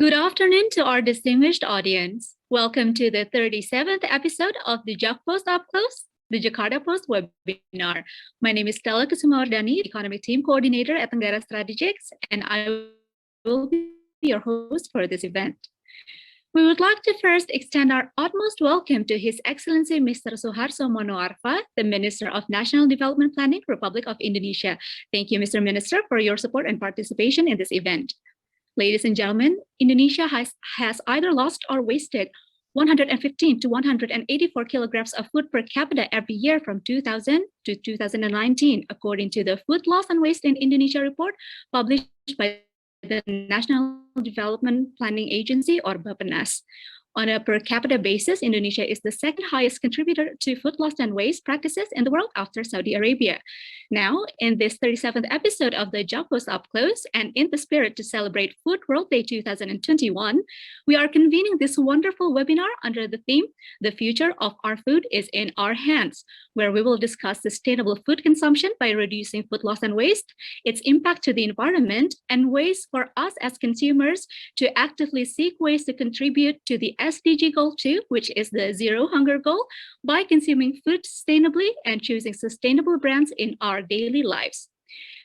Good afternoon to our distinguished audience. Welcome to the 37th episode of the JakPost Up Close, the Jakarta-Post webinar. My name is Stella Kusumawardani, Economic Team Coordinator at Tenggara Strategics, and I will be your host for this event. We would like to first extend our utmost welcome to His Excellency Mr. Suharso Monoarfa, the Minister of National Development Planning, Republic of Indonesia. Thank you, Mr. Minister, for your support and participation in this event. Ladies and gentlemen, Indonesia has either lost or wasted 115 to 184 kilograms of food per capita every year from 2000 to 2019, according to the Food Loss and Waste in Indonesia report published by the National Development Planning Agency, or Bappenas. On a per capita basis, Indonesia is the second highest contributor to food loss and waste practices in the world after Saudi Arabia. Now, in this 37th episode of the JakPost Up Close, and in the spirit to celebrate Food World Day 2021, we are convening this wonderful webinar under the theme, The Future of Our Food is in Our Hands, where we will discuss sustainable food consumption by reducing food loss and waste, its impact to the environment, and ways for us as consumers to actively seek ways to contribute to the SDG Goal 2, which is the Zero Hunger Goal, by consuming food sustainably and choosing sustainable brands in our daily lives.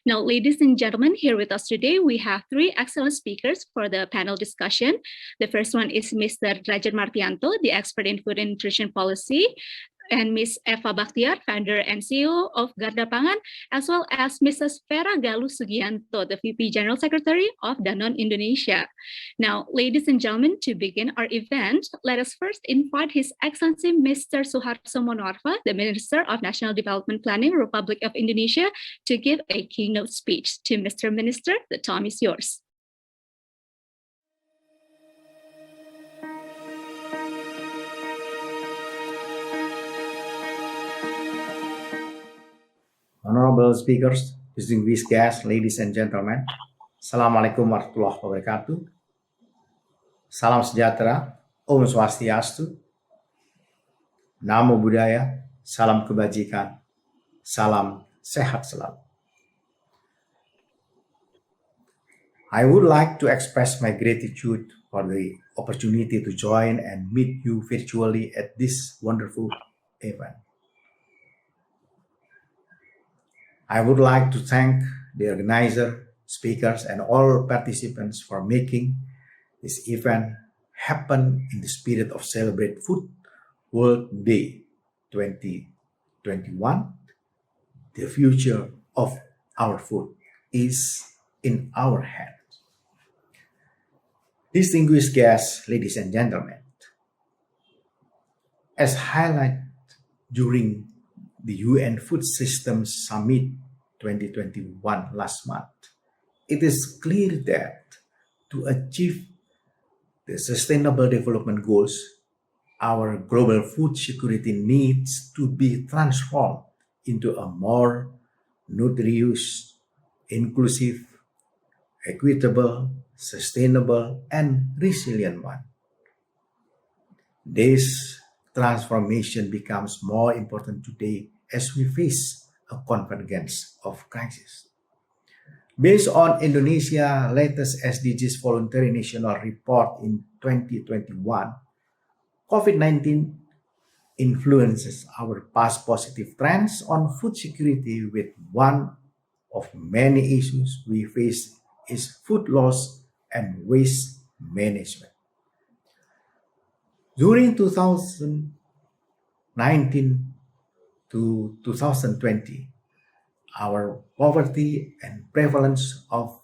Now, ladies and gentlemen, here with us today, we have three excellent speakers for the panel discussion. The first one is Mr. Drajat Martianto, the expert in food and nutrition policy, and Ms. Eva Bachtiar, founder and CEO of Garda Pangan, as well as Mrs. Vera Galuh Sugijanto, the VP General Secretary of Danone Indonesia. Now, ladies and gentlemen, to begin our event, let us first invite His Excellency Mr. Suharso Monoarfa, the Minister of National Development Planning, Republic of Indonesia, to give a keynote speech. To Mr. Minister, the time is yours. Honorable speakers, distinguished guests, ladies and gentlemen, Assalamualaikum warahmatullahi wabarakatuh. Salam sejahtera, Om Swastiastu, Namo Buddhaya, salam kebajikan, salam sehat selalu. I would like to express my gratitude for the opportunity to join and meet you virtually at this wonderful event. I would like to thank the organizer, speakers, and all participants for making this event happen in the spirit of Celebrate Food World Day 2021. The future of our food is in our hands. Distinguished guests, ladies and gentlemen, as highlighted during the UN Food Systems Summit 2021 last month, it is clear that to achieve the Sustainable Development Goals, our global food security needs to be transformed into a more nutritious, inclusive, equitable, sustainable, and resilient one. This transformation becomes more important today as we face a convergence of crises. Based on Indonesia's latest SDGs Voluntary National Report in 2021, COVID-19 influences our past positive trends on food security, with one of many issues we face is food loss and waste management. During 2019 to 2020, our poverty and prevalence of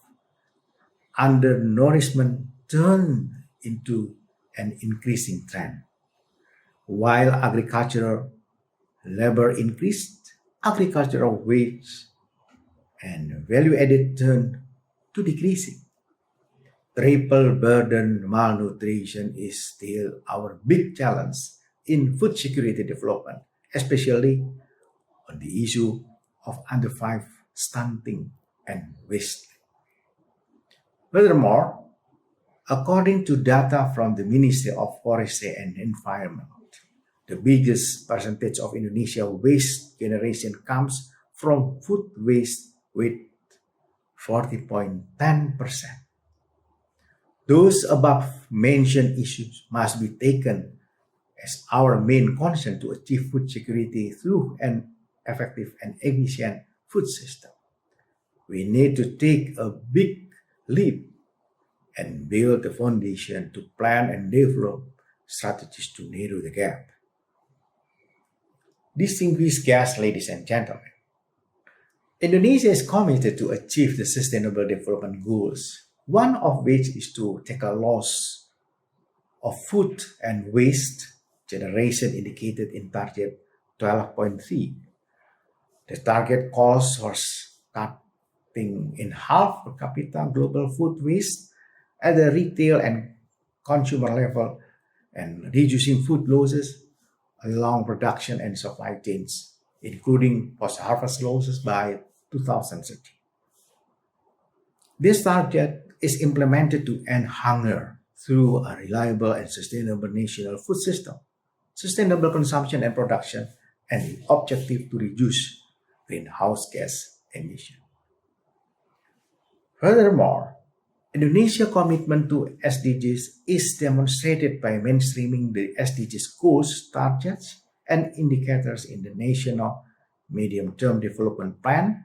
undernourishment turned into an increasing trend. While agricultural labor increased, agricultural wage and value added turned to decreasing. Triple burden malnutrition is still our big challenge in food security development, especially on the issue of under 5 stunting and waste. Furthermore, according to data from the Ministry of Forestry and Environment, the biggest percentage of Indonesia waste generation comes from food waste with 40.10%. Those above mentioned issues must be taken as our main concern to achieve food security through an effective and efficient food system. We need to take a big leap and build a foundation to plan and develop strategies to narrow the gap. Distinguished guests, ladies and gentlemen, Indonesia is committed to achieve the Sustainable Development Goals, one of which is to tackle loss of food and waste generation indicated in target 12.3. The target calls for cutting in half per capita global food waste at the retail and consumer level and reducing food losses along production and supply chains, including post-harvest losses by 2030. This target is implemented to end hunger through a reliable and sustainable national food system, sustainable consumption and production, and the objective to reduce greenhouse gas emissions. Furthermore, Indonesia's commitment to SDGs is demonstrated by mainstreaming the SDGs goals, targets, and indicators in the National Medium-Term Development Plan,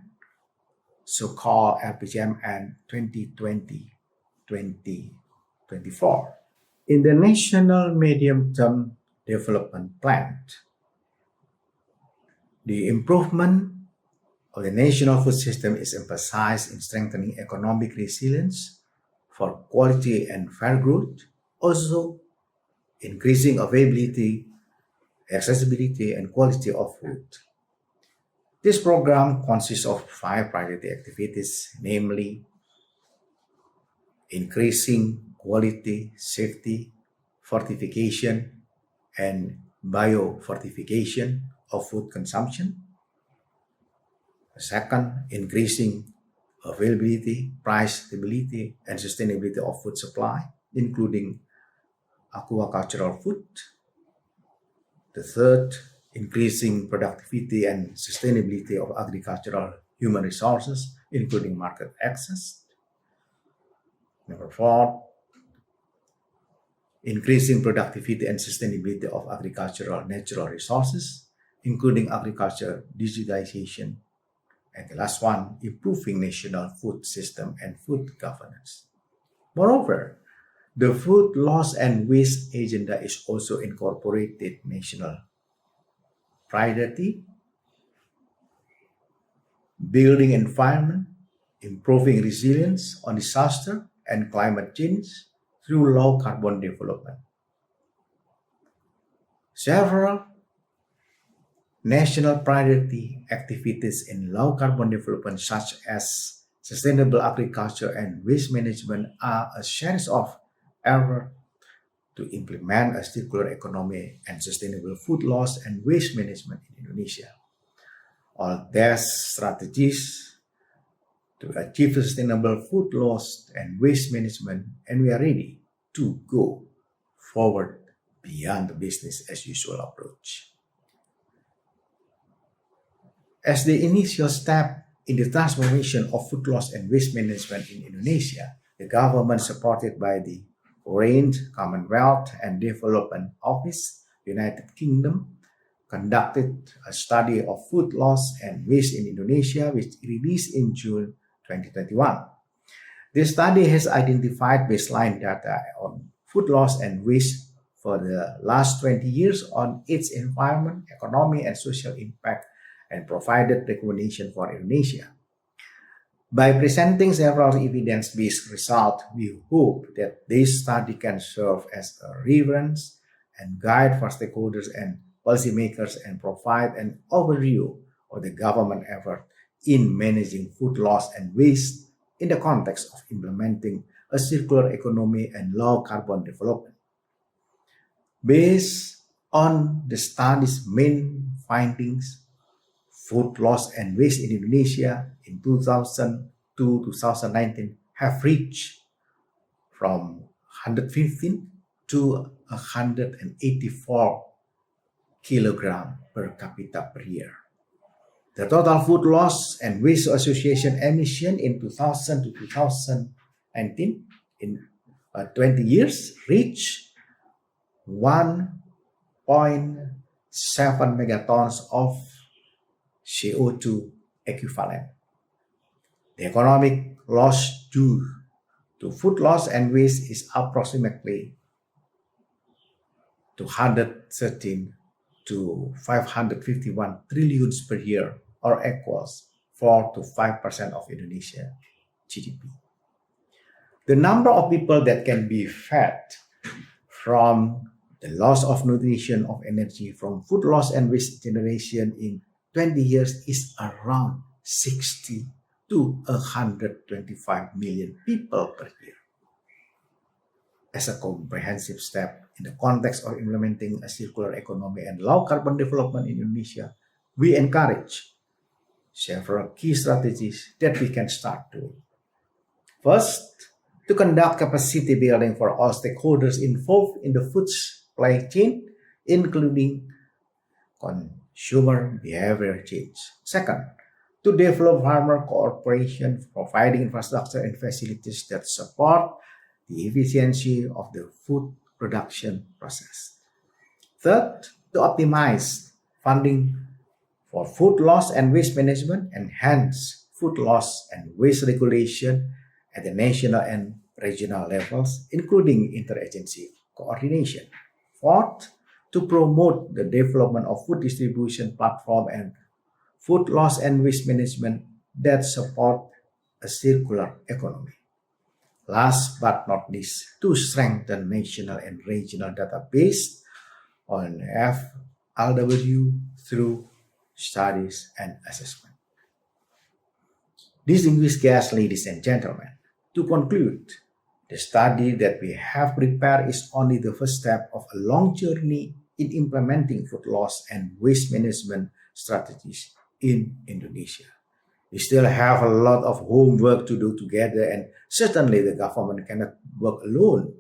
so-called RPJMN 2020-2024. In the National Medium-Term Development Plan, the improvement of the national food system is emphasized in strengthening economic resilience for quality and fair growth, also increasing availability, accessibility, and quality of food. This program consists of 5 priority activities, namely increasing quality, safety, fortification, and biofortification of food consumption. Second, increasing availability, price stability, and sustainability of food supply, including aquacultural food. The third, increasing productivity and sustainability of agricultural human resources, including market access. Number 4, increasing productivity and sustainability of agricultural natural resources, including agriculture digitalization. And the last one, improving national food system and food governance. Moreover, the food loss and waste agenda is also incorporated national priority, building environment, improving resilience on disaster and climate change through low carbon development. Several national priority activities in low carbon development, such as sustainable agriculture and waste management, are a series of efforts to implement a circular economy and sustainable food loss and waste management in Indonesia. All these strategies to achieve sustainable food loss and waste management, and we are ready to go forward beyond the business as usual approach. As the initial step in the transformation of food loss and waste management in Indonesia, the government, supported by the Foreign, Commonwealth and Development Office, United Kingdom, conducted a study of food loss and waste in Indonesia, which released in June 2021. This study has identified baseline data on food loss and waste for the last 20 years on its environment, economy, and social impact, and provided recommendation for Indonesia. By presenting several evidence-based results, we hope that this study can serve as a reference and guide for stakeholders and policymakers and provide an overview of the government effort in managing food loss and waste in the context of implementing a circular economy and low carbon development. Based on the study's main findings, food loss and waste in Indonesia in 2000-2019 have reached from 115 to 184 kilogram per capita per year. The total food loss and waste association emission in 2000 to 2019 20 years reach 1.7 megatons of CO2 equivalent. The economic loss due to food loss and waste is approximately 213 to 551 trillions per year, or equals 4 to 5% of Indonesia GDP. The number of people that can be fed from the loss of nutrition of energy from food loss and waste generation in 20 years is around 60 to 125 million people per year. As a comprehensive step in the context of implementing a circular economy and low carbon development in Indonesia, we encourage several key strategies that we can start doing. First, to conduct capacity building for all stakeholders involved in the food supply chain, including consumer behavior change. Second, to develop farmer cooperation, providing infrastructure and facilities that support the efficiency of the food production process. Third, to optimize funding for food loss and waste management, enhance food loss and waste regulation at the national and regional levels, including interagency coordination. Fourth, to promote the development of food distribution platform and food loss and waste management that support a circular economy. Last but not least, to strengthen national and regional database on FLW through studies and assessment. Distinguished guests, ladies and gentlemen, to conclude, the study that we have prepared is only the first step of a long journey in implementing food loss and waste management strategies in Indonesia. We still have a lot of homework to do together, and certainly the government cannot work alone.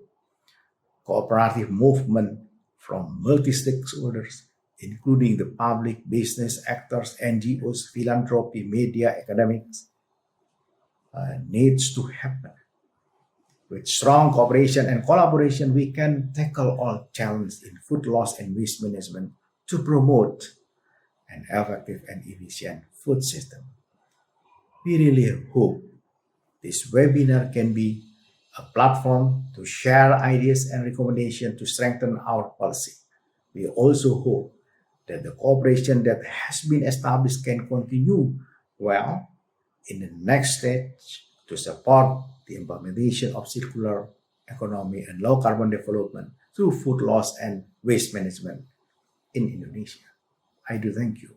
Cooperative movement from multi-stakeholders, including the public, business actors, NGOs, philanthropy, media, academics, needs to happen. With strong cooperation and collaboration, we can tackle all challenges in food loss and waste management to promote an effective and efficient food system. We really hope this webinar can be a platform to share ideas and recommendations to strengthen our policy. We also hope that the cooperation that has been established can continue well in the next stage to support the implementation of circular economy and low carbon development through food loss and waste management in Indonesia. I do thank you.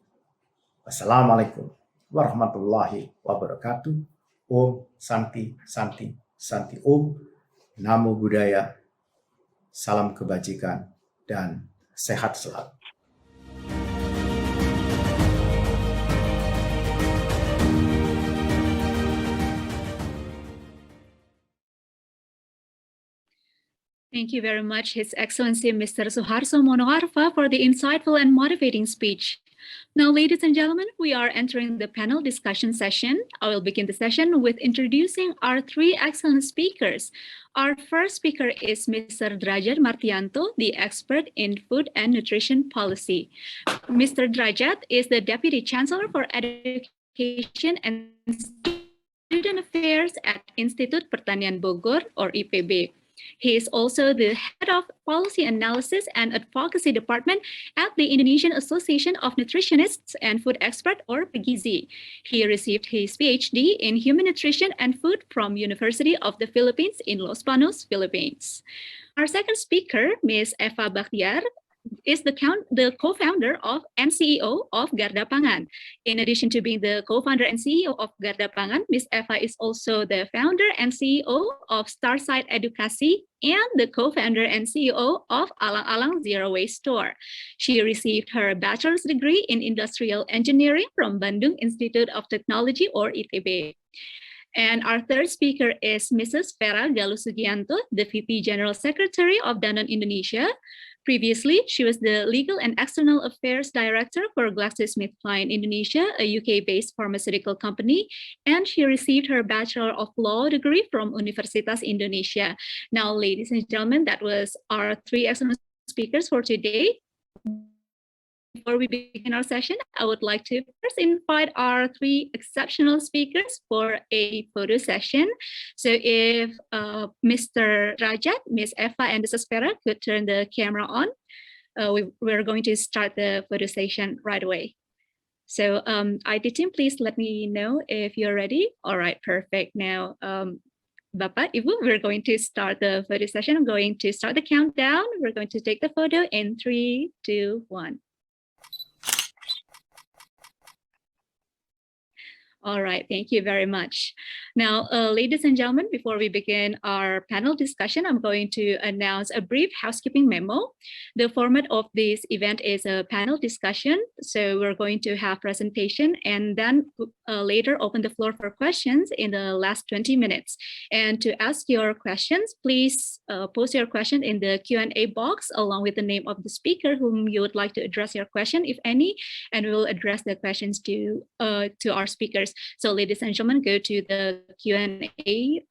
Wassalamualaikum warahmatullahi wabarakatuh. Om Santi Santi Santi Om. Namo Buddhaya. Salam kebajikan dan sehat selalu. Thank you very much, His Excellency Mr. Suharso Monoarfa, for the insightful and motivating speech. Now, ladies and gentlemen, we are entering the panel discussion session. I will begin the session with introducing our three excellent speakers. Our first speaker is Mr. Drajat Martianto, the expert in food and nutrition policy. Mr. Drajat is the Deputy Chancellor for Education and Student Affairs at Institut Pertanian Bogor, or IPB. He is also the head of Policy Analysis and Advocacy Department at the Indonesian Association of Nutritionists and Food Experts, or PAGIZI. He received his PhD in Human Nutrition and Food from University of the Philippines in Los Banos, Philippines. Our second speaker, Ms. Eva Bachtiar, is the co-founder and CEO of Garda Pangan. In addition to being the co-founder and CEO of Garda Pangan, Ms. Eva is also the founder and CEO of Starsight Edukasi and the co-founder and CEO of Alang Alang Zero Waste Store. She received her bachelor's degree in industrial engineering from Bandung Institute of Technology, or ITB. And our third speaker is Mrs. Vera Galuh Sugijanto, the VP General Secretary of Danone Indonesia. Previously, she was the Legal and External Affairs Director for GlaxoSmithKline Indonesia, a UK-based pharmaceutical company, and she received her Bachelor of Law degree from Universitas Indonesia. Now, ladies and gentlemen, that was our three excellent speakers for today. Before we begin our session, I would like to first invite our three exceptional speakers for a photo session. So if Mr. Drajat, Ms. Eva, and Mrs. Vera could turn the camera on, we're going to start the photo session right away. So IT team, please let me know if you're ready. All right, perfect. Now, Bapak, Ibu, we're going to start the photo session. I'm going to start the countdown. We're going to take the photo in 3, 2, 1. All right, thank you very much. Now, ladies and gentlemen, before we begin our panel discussion, I'm going to announce a brief housekeeping memo. The format of this event is a panel discussion. So we're going to have presentation and then later open the floor for questions in the last 20 minutes. And to ask your questions, please post your question in the Q&A box along with the name of the speaker whom you would like to address your question, if any, and we will address the questions to our speakers. So ladies and gentlemen, go to the Q&A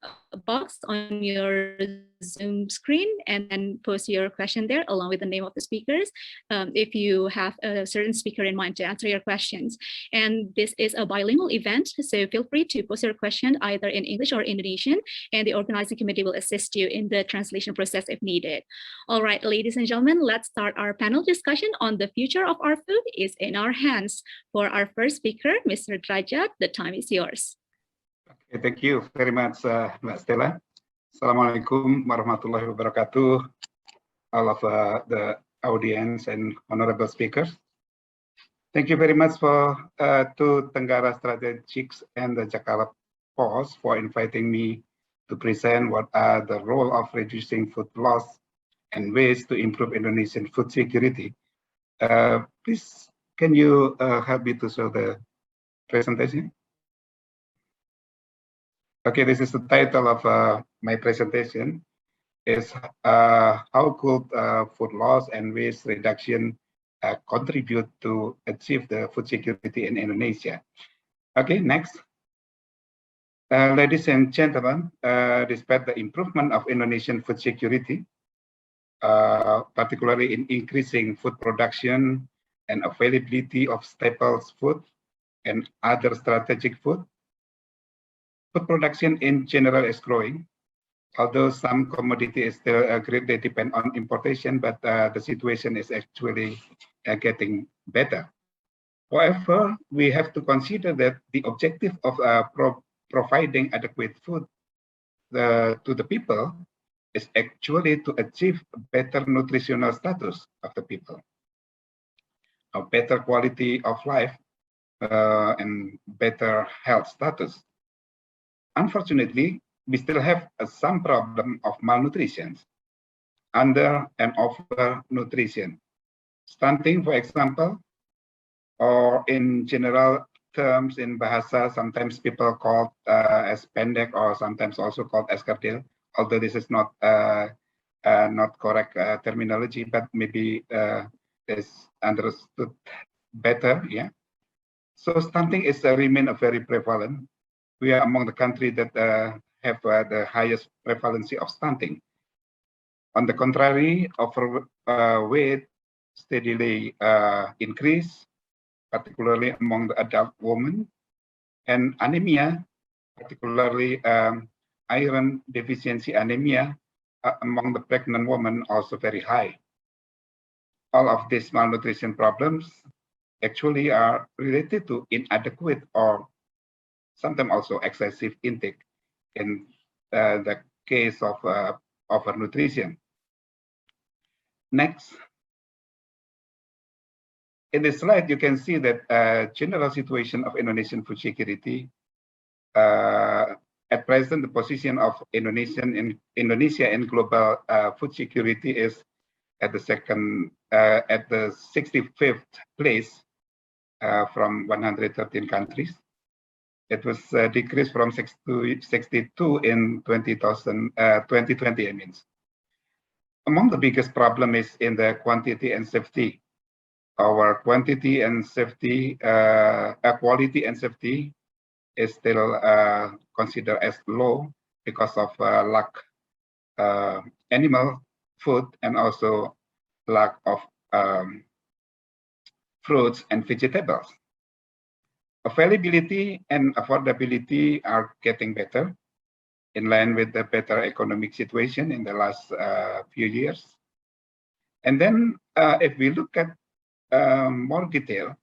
box on your Zoom screen and then post your question there along with the name of the speakers if you have a certain speaker in mind to answer your questions. And this is a bilingual event, so feel free to post your question either in English or Indonesian, and the organizing committee will assist you in the translation process if needed. All right, ladies and gentlemen, let's start our panel discussion on the future of our food is in our hands. For our first speaker, Mr. Drajat, the time is yours. Okay, thank you very much, Mbak Stella. Assalamualaikum warahmatullahi wabarakatuh, all of the audience and honorable speakers. Thank you very much to Tenggara Strategics and the Jakarta-Post for inviting me to present what are the role of reducing food loss and ways to improve Indonesian food security. Please, can you help me to show the presentation? Okay, this is the title of my presentation. Is how could food loss and waste reduction contribute to achieve the food security in Indonesia? Okay, next. Ladies and gentlemen, despite the improvement of Indonesian food security, particularly in increasing food production and availability of staples food and other strategic food production in general is growing, although some commodity is still greatly depend on importation, but the situation is actually getting better. However, we have to consider that the objective of providing adequate food to the people is actually to achieve better nutritional status of the people, a better quality of life, and better health status. Unfortunately, we still have some problem of malnutrition, under and over nutrition. Stunting, for example, or in general terms in bahasa, sometimes people call as pendek or sometimes also called as kerdil, although this is not correct terminology, but maybe is understood better, yeah. So stunting is remain very prevalent. We are among the countries that have the highest prevalence of stunting. On the contrary, overweight steadily increase, particularly among the adult women, and anemia, particularly iron deficiency anemia among the pregnant women, also very high. All of these malnutrition problems actually are related to inadequate or sometimes also excessive intake in the case of overnutrition. Next. In this slide, you can see that general situation of Indonesian food security. At present, the position of Indonesia in global food security is at the 65th place from 113 countries. It was decreased from 62 in 2020, I mean. among the biggest problem is in the quantity and safety. Our quantity and safety, quality and safety is still considered as low because of lack animal food and also lack of fruits and vegetables. Availability and affordability are getting better in line with the better economic situation in the last few years. And then if we look at more detail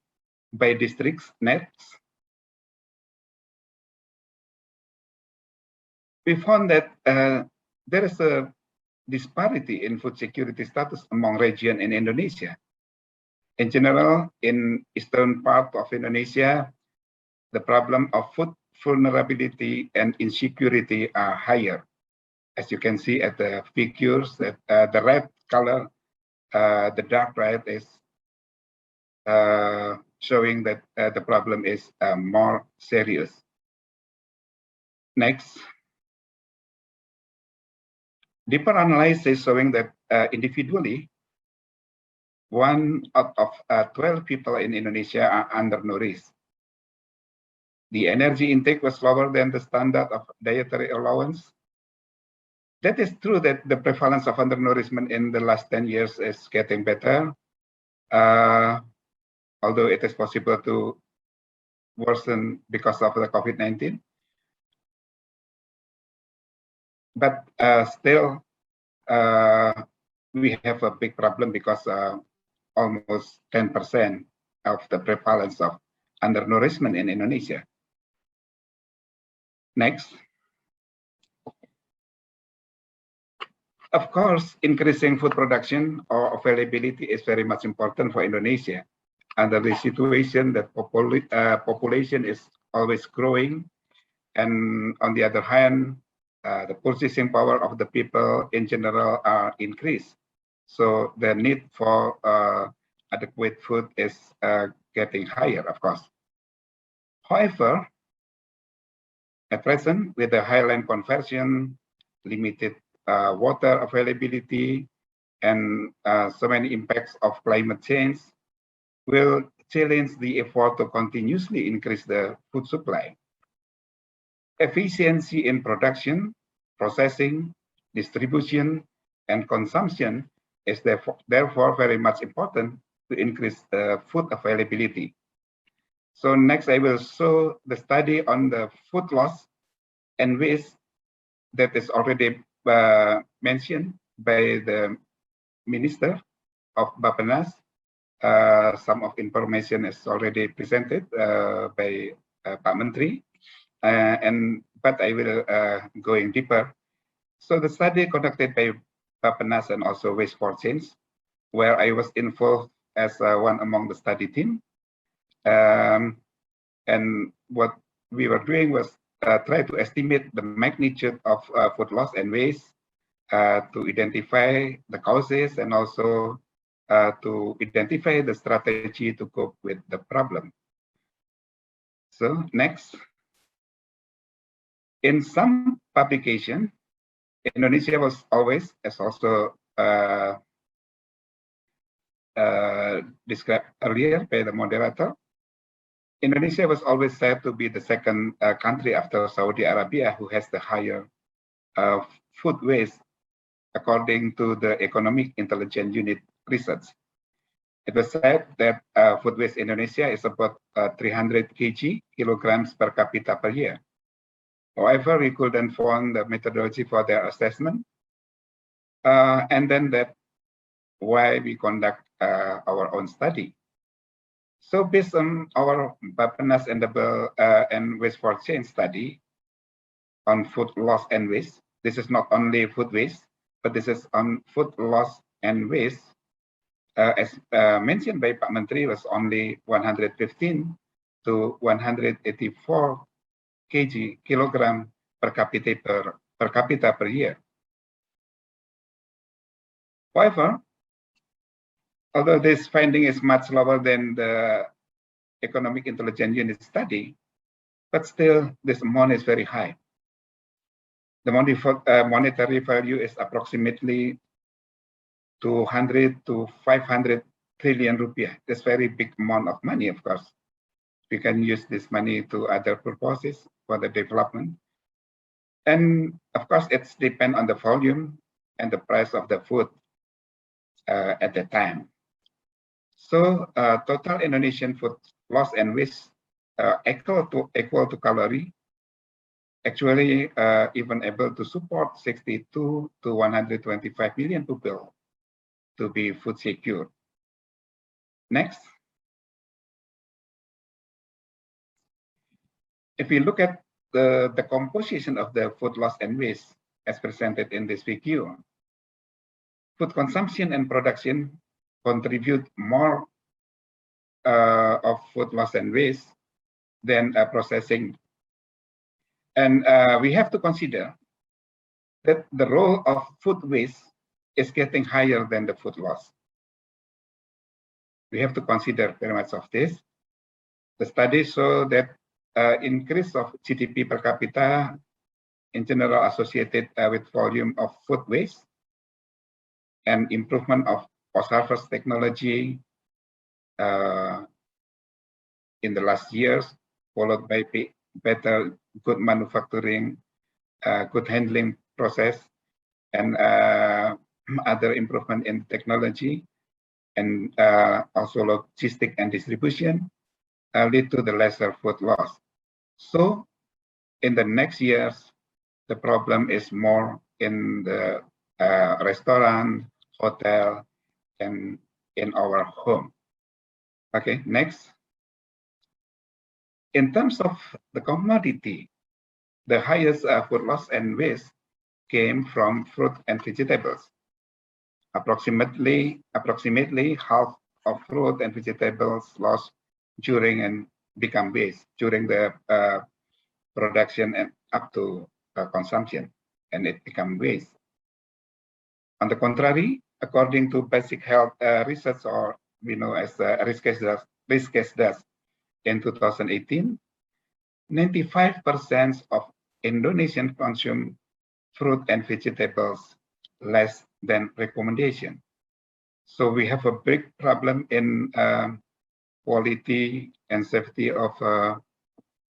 by districts next, we found that there is a disparity in food security status among regions in Indonesia. In general, in eastern part of Indonesia, the problem of food vulnerability and insecurity are higher. As you can see at the figures, that the red color, the dark red is showing that the problem is more serious. Next. Deeper analysis showing that individually, 1 out of 12 people in Indonesia are undernourished. The energy intake was lower than the standard of dietary allowance. That is true that the prevalence of undernourishment in the last 10 years is getting better, although it is possible to worsen because of the COVID-19. But still, we have a big problem because almost 10% of the prevalence of undernourishment in Indonesia. Next. Of course, increasing food production or availability is very much important for Indonesia. Under the situation that population is always growing, and on the other hand, the purchasing power of the people in general are increased. So the need for adequate food is getting higher, of course. However, at present, with the high land conversion, limited water availability, and so many impacts of climate change, will challenge the effort to continuously increase the food supply. Efficiency in production, processing, distribution, and consumption is therefore very much important to increase the food availability. So next, I will show the study on the food loss and waste that is already mentioned by the Minister of Bappenas. Some of information is already presented by Pak Menteri, but I will going deeper. So the study conducted by Bappenas and also Waste for Change, where I was involved as one among the study team. And what we were doing was try to estimate the magnitude of food loss and waste, to identify the causes and also to identify the strategy to cope with the problem. So next. In some publication, Indonesia was always, as also described earlier by the moderator, Indonesia was always said to be the second country after Saudi Arabia who has the higher food waste, according to the Economic Intelligence Unit research. It was said that food waste in Indonesia is about 300 kilograms per capita per year. However, we couldn't find the methodology for their assessment. And then that's why we conduct our own study. So based on our Bappenas and Waste for Change study on food loss and waste, this is not only food waste, but this is on food loss and waste. As mentioned by Pak Menteri, was only 115 to 184 kilogram per capita per year. However, although this finding is much lower than the Economic Intelligence Unit study, but still this amount is very high. The monetary value is approximately 200 to 500 trillion rupiah. That's very big amount of money, of course. We can use this money to other purposes for the development. And of course, it's depend on the volume and the price of the food at the time. So total Indonesian food loss and waste equal to calorie, actually even able to support 62 to 125 million people to be food secure. Next. If we look at the composition of the food loss and waste as presented in this figure, food consumption and production contribute more of food loss and waste than processing. And we have to consider that the role of food waste is getting higher than the food loss. We have to consider very much of this. The studies show that increase of GDP per capita in general associated with volume of food waste and improvement of post-harvest technology in the last years, followed by better good manufacturing, good handling process, and other improvement in technology, and also logistic and distribution lead to the lesser food loss. So in the next years, the problem is more in the restaurant, hotel, and in our home. Okay, next. In terms of the commodity, the highest food loss and waste came from fruit and vegetables. Approximately half of fruit and vegetables lost during and become waste during the production and up to consumption, and it become waste. On the contrary, according to basic health research, or we know as Riskesdas in 2018, 95% of Indonesians consume fruit and vegetables less than recommendation. So we have a big problem in quality and safety of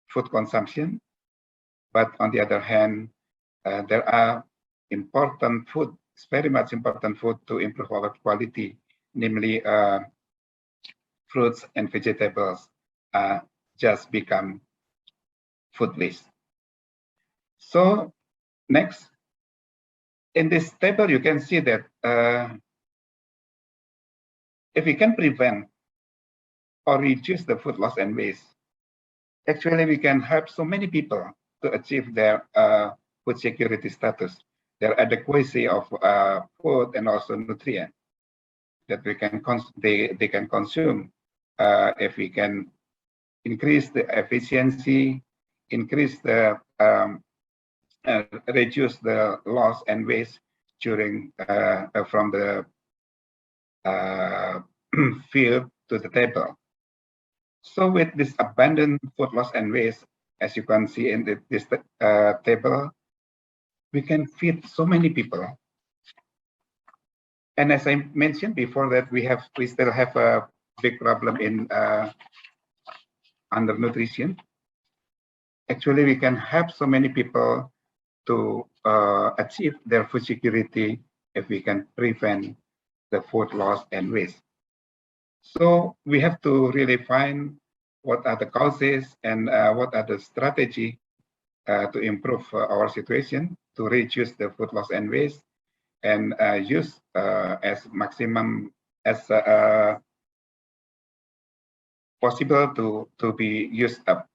food consumption. But on the other hand, there are important food, it's very much important food to improve our quality, namely fruits and vegetables just become food waste. So next, in this table, you can see that if we can prevent or reduce the food loss and waste, actually we can help so many people to achieve their food security status, their adequacy of food and also nutrient that we can they can consume if we can increase the efficiency, increase the reduce the loss and waste during from the field to the table. So with this abundant food loss and waste, as you can see in this table, we can feed so many people. And as I mentioned before, that we still have a big problem in undernutrition. Actually, we can help so many people to achieve their food security if we can prevent the food loss and waste. So we have to really find what are the causes and what are the strategy to improve our situation, to reduce the food loss and waste, and use as maximum as possible to be used up.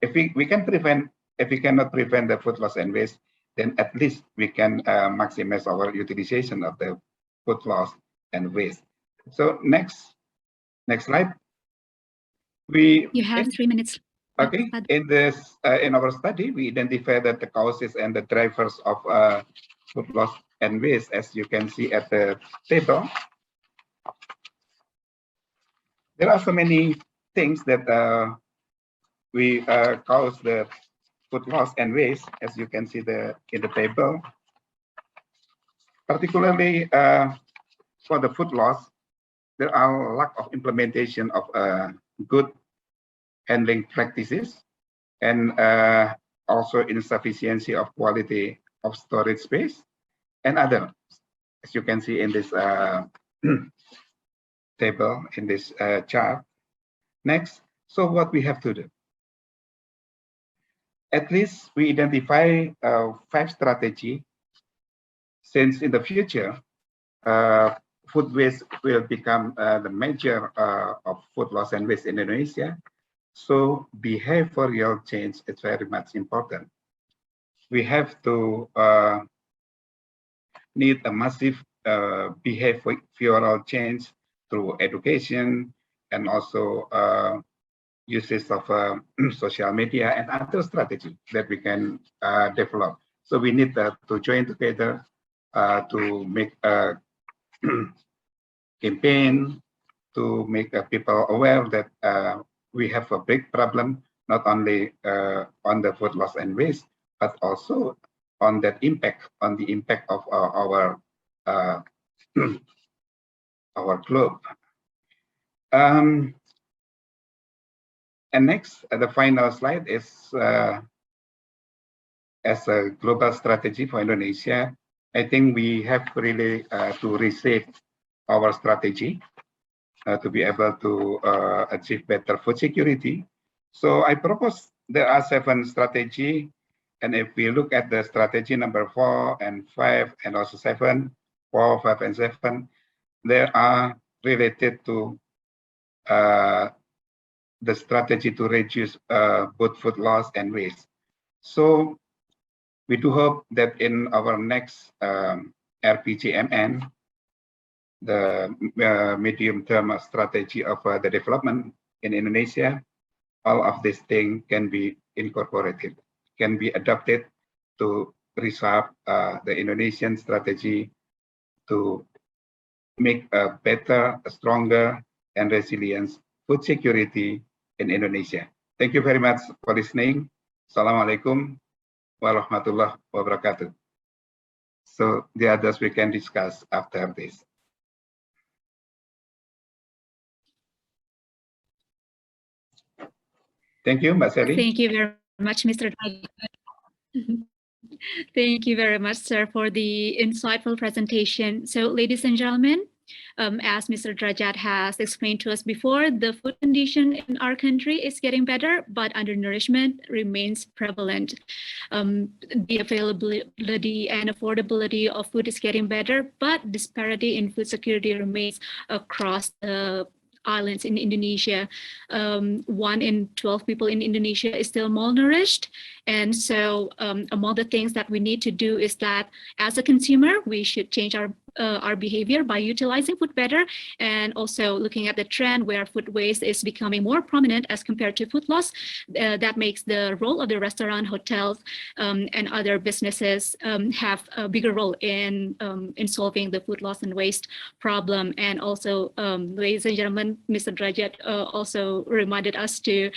If we can prevent, if we cannot prevent the food loss and waste, then at least we can maximize our utilization of the food loss and waste. So next slide. You have 3 minutes. Okay. In this in our study, we identify that the causes and the drivers of food loss and waste, as you can see at the table. There are so many things that we cause the food loss and waste, as you can see in the table. Particularly, for the food loss, there are lack of implementation of good handling practices and also insufficiency of quality of storage space and other, as you can see in this table, in this chart. Next, so what we have to do? At least we identify 5 strategies, since in the future, food waste will become the major of food loss and waste in Indonesia. So behavioral change is very much important. We have to need a massive behavioral change through education and also uses of social media and other strategy that we can develop. So we need to join together to make a campaign to make people aware that we have a big problem, not only on the food loss and waste, but also on that impact, on the impact of our globe. And next, the final slide is as a global strategy for Indonesia. I think we have really to reshape our strategy to be able to achieve better food security. So I propose there are 7 strategies. And if we look at the strategy number 4 and 5 and also 7, 4, 5, and 7, they are related to the strategy to reduce both food loss and waste. So we do hope that in our next RPJMN, the medium-term strategy of the development in Indonesia, all of these things can be incorporated, can be adopted to resolve the Indonesian strategy to make a better, stronger, and resilient food security in Indonesia. Thank you very much for listening. Assalamualaikum warahmatullahi wabarakatuh. So the others we can discuss after this. Thank you, Mbak Sally. Thank you very much, Mr. Thank you very much, sir, for the insightful presentation. So, ladies and gentlemen, as Mr. Drajat has explained to us before, the food condition in our country is getting better, but undernourishment remains prevalent. The availability and affordability of food is getting better, but disparity in food security remains across the islands in Indonesia. 1 in 12 people in Indonesia is still malnourished. And so among the things that we need to do is that as a consumer, we should change our behavior by utilizing food better, and also looking at the trend where food waste is becoming more prominent as compared to food loss. That makes the role of the restaurant, hotels, and other businesses have a bigger role in solving the food loss and waste problem. And also, ladies and gentlemen, Mr. Drajat also reminded us to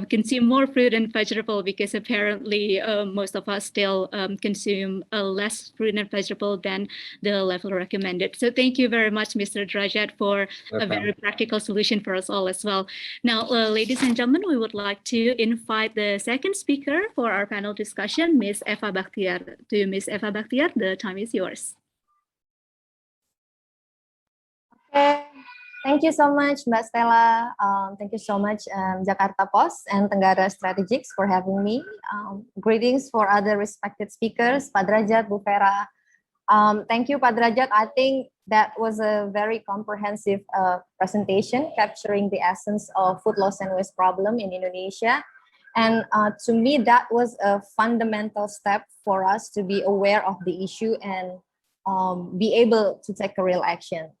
consume more fruit and vegetable, because apparently most of us still consume less fruit and vegetable than the level recommended. So thank you very much, Mr. Drajat, for a very practical solution for us all as well. Now, ladies and gentlemen, we would like to invite the second speaker for our panel discussion, Ms. Eva Bachtiar. To Ms. Eva Bachtiar, the time is yours. Okay. Thank you so much, Mbak Stella. Thank you so much, Jakarta-Post and Tenggara Strategics for having me. Greetings for other respected speakers, Pak Drajat, Bu Vera. Thank you, Pak Drajat. I think that was a very comprehensive presentation capturing the essence of food loss and waste problem in Indonesia. And to me, that was a fundamental step for us to be aware of the issue and be able to take a real action.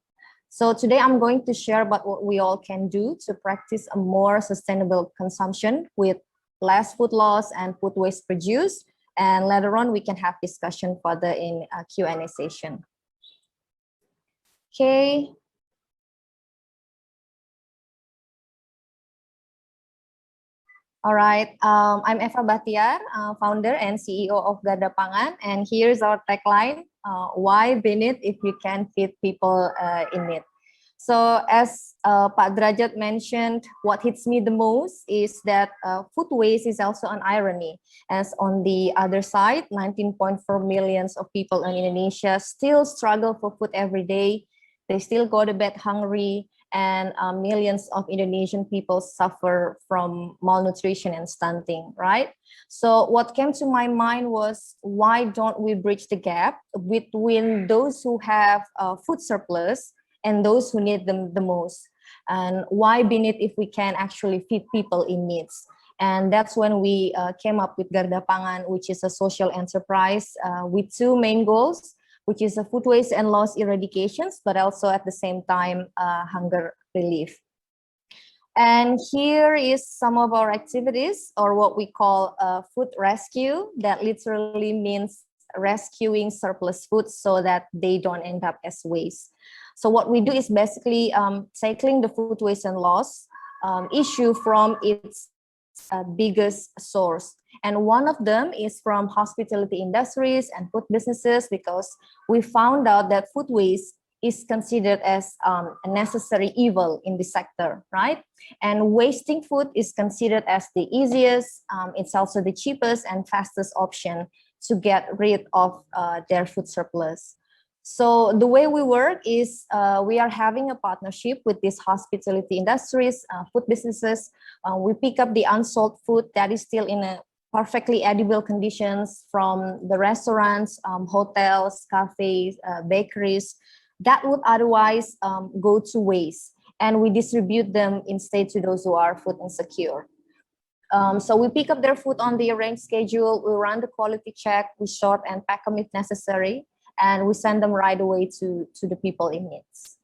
So today I'm going to share about what we all can do to practice a more sustainable consumption with less food loss and food waste produced. And later on, we can have discussion further in a Q&A session. Okay. All right, I'm Eva Bachtiar, founder and CEO of Garda Pangan, and here's our tagline, why beneath if we can feed people in need. So as Pak Drajat mentioned, what hits me the most is that food waste is also an irony, as on the other side, 19.4 millions of people in Indonesia still struggle for food every day. They still go to bed hungry, and millions of Indonesian people suffer from malnutrition and stunting, right? So what came to my mind was, why don't we bridge the gap between those who have food surplus and those who need them the most? And why beneath if we can actually feed people in needs? And that's when we came up with Garda Pangan, which is a social enterprise with two main goals, which is a food waste and loss eradications, but also at the same time, hunger relief. And here is some of our activities, or what we call food rescue. That literally means rescuing surplus food so that they don't end up as waste. So what we do is basically tackling the food waste and loss issue from its biggest source. And one of them is from hospitality industries and food businesses, because we found out that food waste is considered as a necessary evil in the sector, right? And wasting food is considered as the easiest, it's also the cheapest and fastest option to get rid of their food surplus. So the way we work is we are having a partnership with these hospitality industries, food businesses. We pick up the unsold food that is still in a perfectly edible conditions from the restaurants, hotels, cafes, bakeries that would otherwise go to waste. And we distribute them instead to those who are food insecure. So we pick up their food on the arranged schedule, we run the quality check, we sort and pack them if necessary, and we send them right away to the people in needs.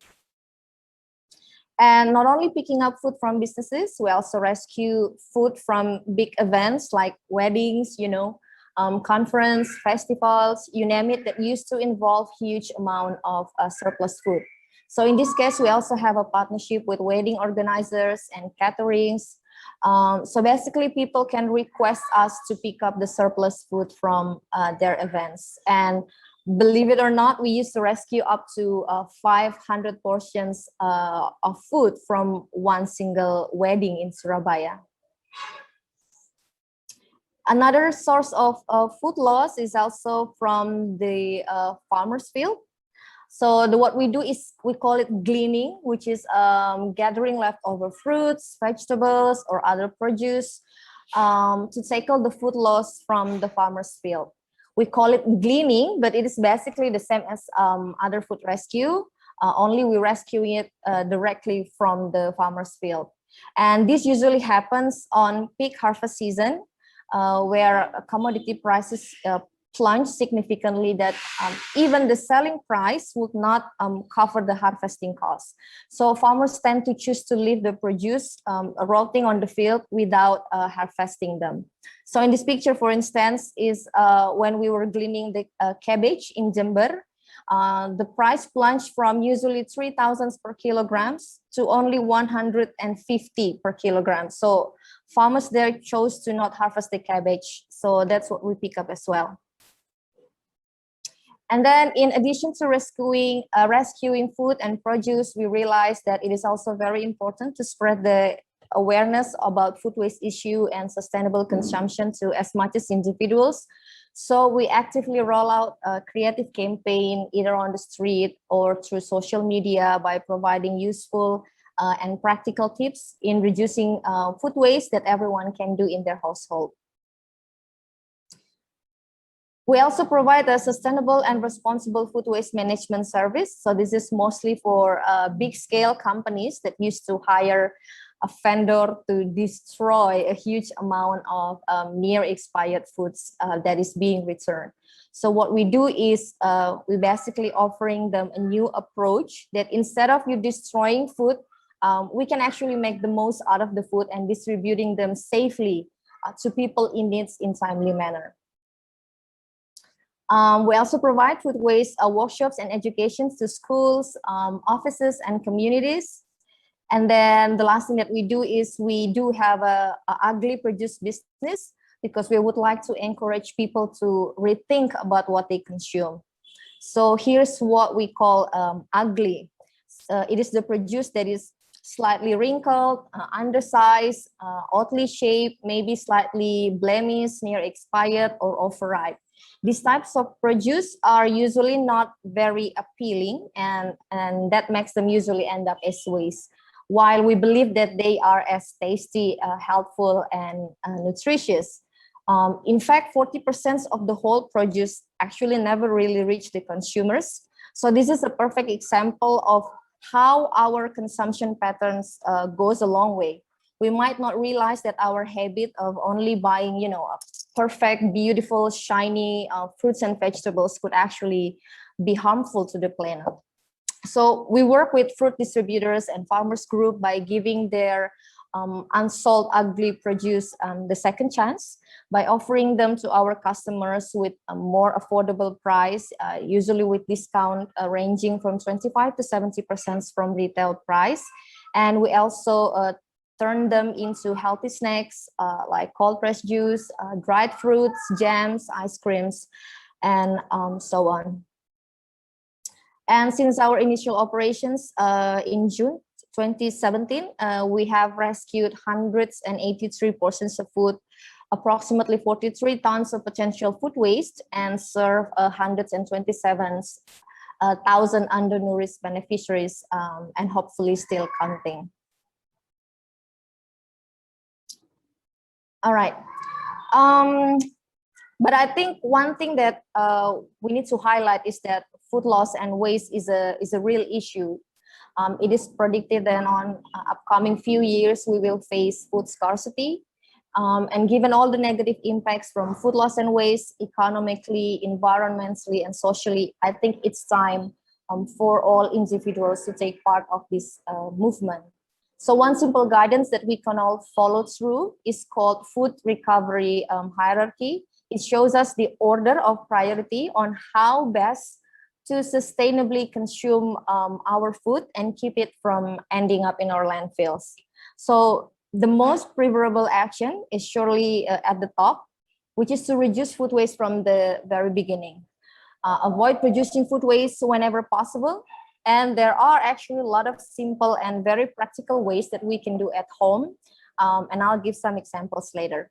And not only picking up food from businesses, we also rescue food from big events like weddings, conference, festivals, you name it, that used to involve huge amount of surplus food. So in this case, we also have a partnership with wedding organizers and caterings. So basically, people can request us to pick up the surplus food from their events. And believe it or not, we used to rescue up to 500 portions of food from one single wedding in Surabaya. Another source of food loss is also from the farmer's field. So what we do is we call it gleaning, which is gathering leftover fruits, vegetables, or other produce to tackle the food loss from the farmer's field. We call it gleaning, but it is basically the same as other food rescue, only we rescuing it directly from the farmer's field. And this usually happens on peak harvest season, where commodity prices plunge significantly, that even the selling price would not cover the harvesting costs. So farmers tend to choose to leave the produce rotting on the field without harvesting them. So in this picture, for instance, is when we were gleaning the cabbage in Jember. The price plunged from usually 3,000 per kilograms to only 150 per kilogram. So farmers there chose to not harvest the cabbage. So that's what we pick up as well. And then in addition to rescuing food and produce, we realized that it is also very important to spread the awareness about food waste issue and sustainable consumption to as much as individuals. So we actively roll out a creative campaign either on the street or through social media by providing useful and practical tips in reducing food waste that everyone can do in their household. We also provide a sustainable and responsible food waste management service. So this is mostly for big scale companies that used to hire a vendor to destroy a huge amount of near expired foods that is being returned. So what we do is we basically offering them a new approach that instead of you destroying food, we can actually make the most out of the food and distributing them safely to people in needs in timely manner. We also provide food waste workshops and educations to schools, offices, and communities. And then the last thing that we do is we do have a ugly produce business, because we would like to encourage people to rethink about what they consume. So here's what we call ugly. It is the produce that is slightly wrinkled, undersized, oddly shaped, maybe slightly blemished, near expired, or overripe. These types of produce are usually not very appealing, and that makes them usually end up as waste, while we believe that they are as tasty, helpful, and nutritious. In fact, 40% of the whole produce actually never really reach the consumers. So this is a perfect example of how our consumption patterns goes a long way. We might not realize that our habit of only buying, perfect, beautiful, shiny fruits and vegetables could actually be harmful to the planet. So we work with fruit distributors and farmers group by giving their unsold ugly produce the second chance, by offering them to our customers with a more affordable price, usually with discount ranging from 25 to 70% from retail price. And we also turn them into healthy snacks like cold pressed juice, dried fruits, jams, ice creams, and so on. And since our initial operations in June 2017, we have rescued 183 portions of food, approximately 43 tons of potential food waste, and served 127,000 undernourished beneficiaries, and hopefully still counting. All right. But I think one thing that we need to highlight is that food loss and waste is a real issue. It is predicted that on upcoming few years, we will face food scarcity. And given all the negative impacts from food loss and waste, economically, environmentally, and socially, I think it's time for all individuals to take part of this movement. So one simple guidance that we can all follow through is called food recovery hierarchy. It shows us the order of priority on how best to sustainably consume our food and keep it from ending up in our landfills. So the most preferable action is surely at the top, which is to reduce food waste from the very beginning. Avoid producing food waste whenever possible. And there are actually a lot of simple and very practical ways that we can do at home. And I'll give some examples later.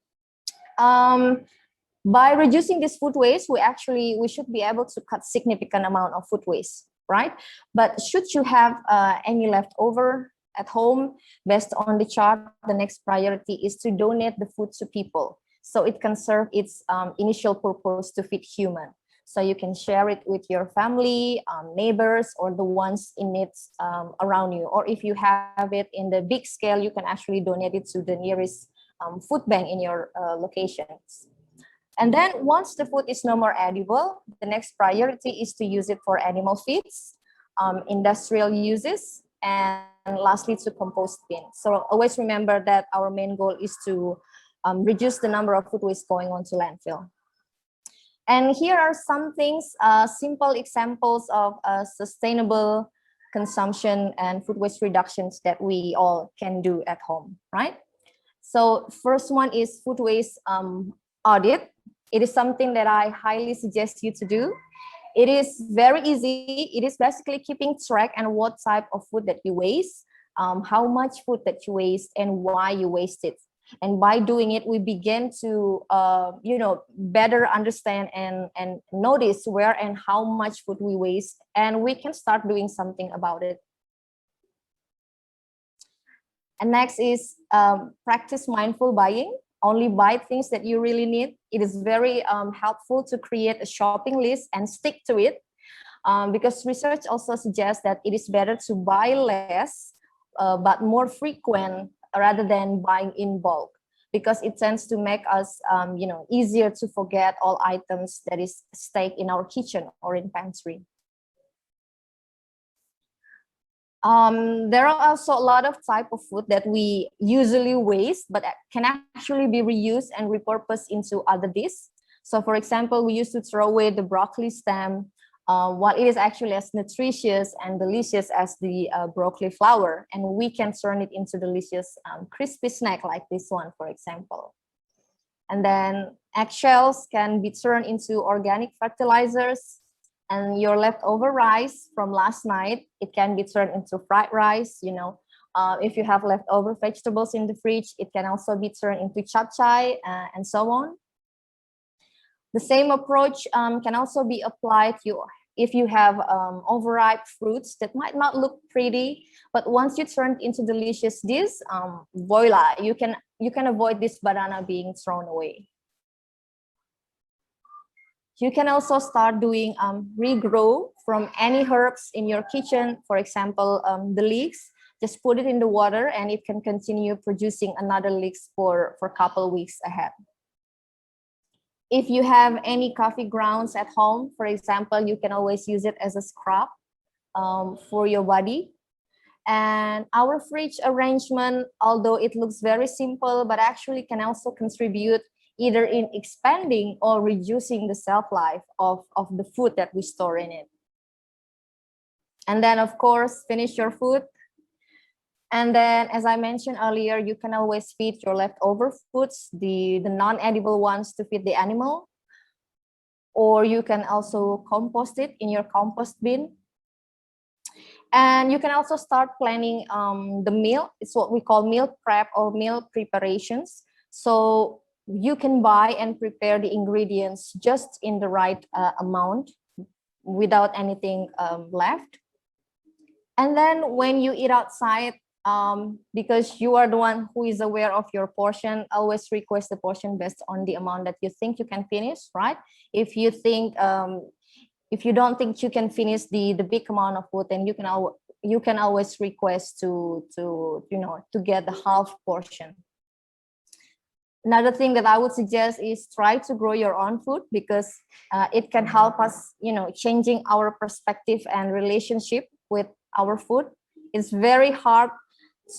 By reducing this food waste, we should be able to cut significant amount of food waste, right? But should you have any leftover at home, based on the chart, the next priority is to donate the food to people, so it can serve its initial purpose to feed human. So you can share it with your family, neighbors, or the ones in need around you. Or if you have it in the big scale, you can actually donate it to the nearest food bank in your locations. And then once the food is no more edible, the next priority is to use it for animal feeds, industrial uses, and lastly to compost bin. So always remember that our main goal is to reduce the number of food waste going on to landfill. And here are some things, simple examples of sustainable consumption and food waste reductions that we all can do at home, right? So first one is food waste audit. It is something that I highly suggest you to do. It is very easy. It is basically keeping track and what type of food that you waste, how much food that you waste, and why you waste it. And by doing it, we begin to, better understand and notice where and how much food we waste, and we can start doing something about it. And next is practice mindful buying. Only buy things that you really need. It is very helpful to create a shopping list and stick to it, because research also suggests that it is better to buy less, but more frequent, rather than buying in bulk, because it tends to make us, easier to forget all items that is stayed in our kitchen or in pantry. There are also a lot of type of food that we usually waste, but can actually be reused and repurposed into other dishes. So for example, we used to throw away the broccoli stem while it is actually as nutritious and delicious as the broccoli flower, and we can turn it into delicious crispy snack like this one, for example. And then eggshells can be turned into organic fertilizers, and your leftover rice from last night, it can be turned into fried rice. You know, if you have leftover vegetables in the fridge, it can also be turned into chapchai and so on. The same approach can also be applied if you have overripe fruits that might not look pretty, but once you turn it into delicious dish, voila, you can avoid this banana being thrown away. You can also start doing regrow from any herbs in your kitchen. For example, the leeks, just put it in the water and it can continue producing another leeks for a couple weeks ahead. If you have any coffee grounds at home, for example, you can always use it as a scrub for your body. And our fridge arrangement, although it looks very simple, but actually can also contribute either in expanding or reducing the shelf life of the food that we store in it. And then, of course, finish your food. And then, as I mentioned earlier, you can always feed your leftover foods, the non-edible ones, to feed the animal. Or you can also compost it in your compost bin. And you can also start planning the meal. It's what we call meal prep or meal preparations. So you can buy and prepare the ingredients just in the right amount without anything left. And then when you eat outside, because you are the one who is aware of your portion, always request the portion based on the amount that you think you can finish, right? If you think, if you don't think you can finish the big amount of food, then you can always request to get the half portion. Another thing that I would suggest is try to grow your own food, because it can help us, changing our perspective and relationship with our food. It's very hard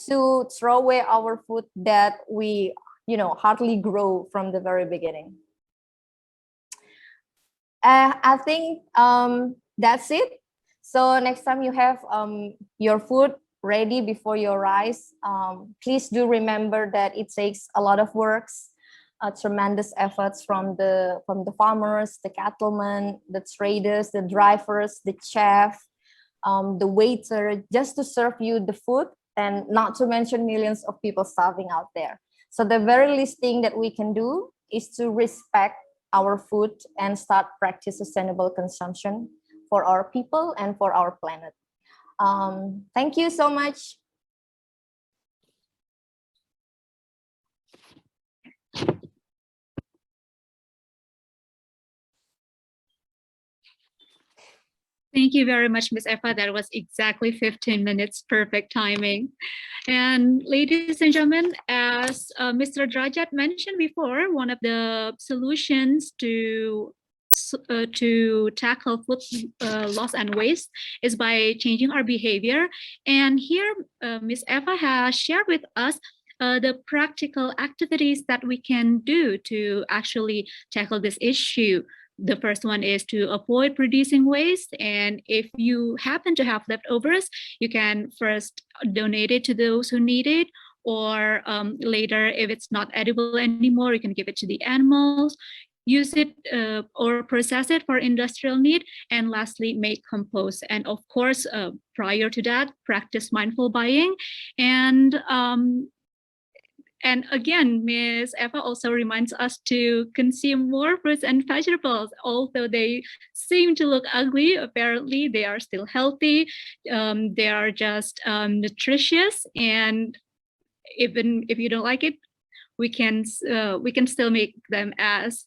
to throw away our food that we, hardly grow from the very beginning. I think that's it. So next time you have your food ready before your rice, please do remember that it takes a lot of works, tremendous efforts from the farmers, the cattlemen, the traders, the drivers, the chef, the waiter, just to serve you the food, and not to mention millions of people starving out there. So the very least thing that we can do is to respect our food and start practice sustainable consumption for our people and for our planet. Thank you so much. Thank you very much, Ms. Eva. That was exactly 15 minutes, perfect timing. And ladies and gentlemen, as Mr. Drajat mentioned before, one of the solutions to tackle food loss and waste is by changing our behavior. And here, Ms. Eva has shared with us the practical activities that we can do to actually tackle this issue. The first one is to avoid producing waste. And if you happen to have leftovers, you can first donate it to those who need it. Or later, if it's not edible anymore, you can give it to the animals, use it or process it for industrial need. And lastly, make compost. And of course, prior to that, practice mindful buying. And again, Ms. Eva also reminds us to consume more fruits and vegetables. Although they seem to look ugly, apparently they are still healthy. They are just nutritious. And even if you don't like it, we can still make them as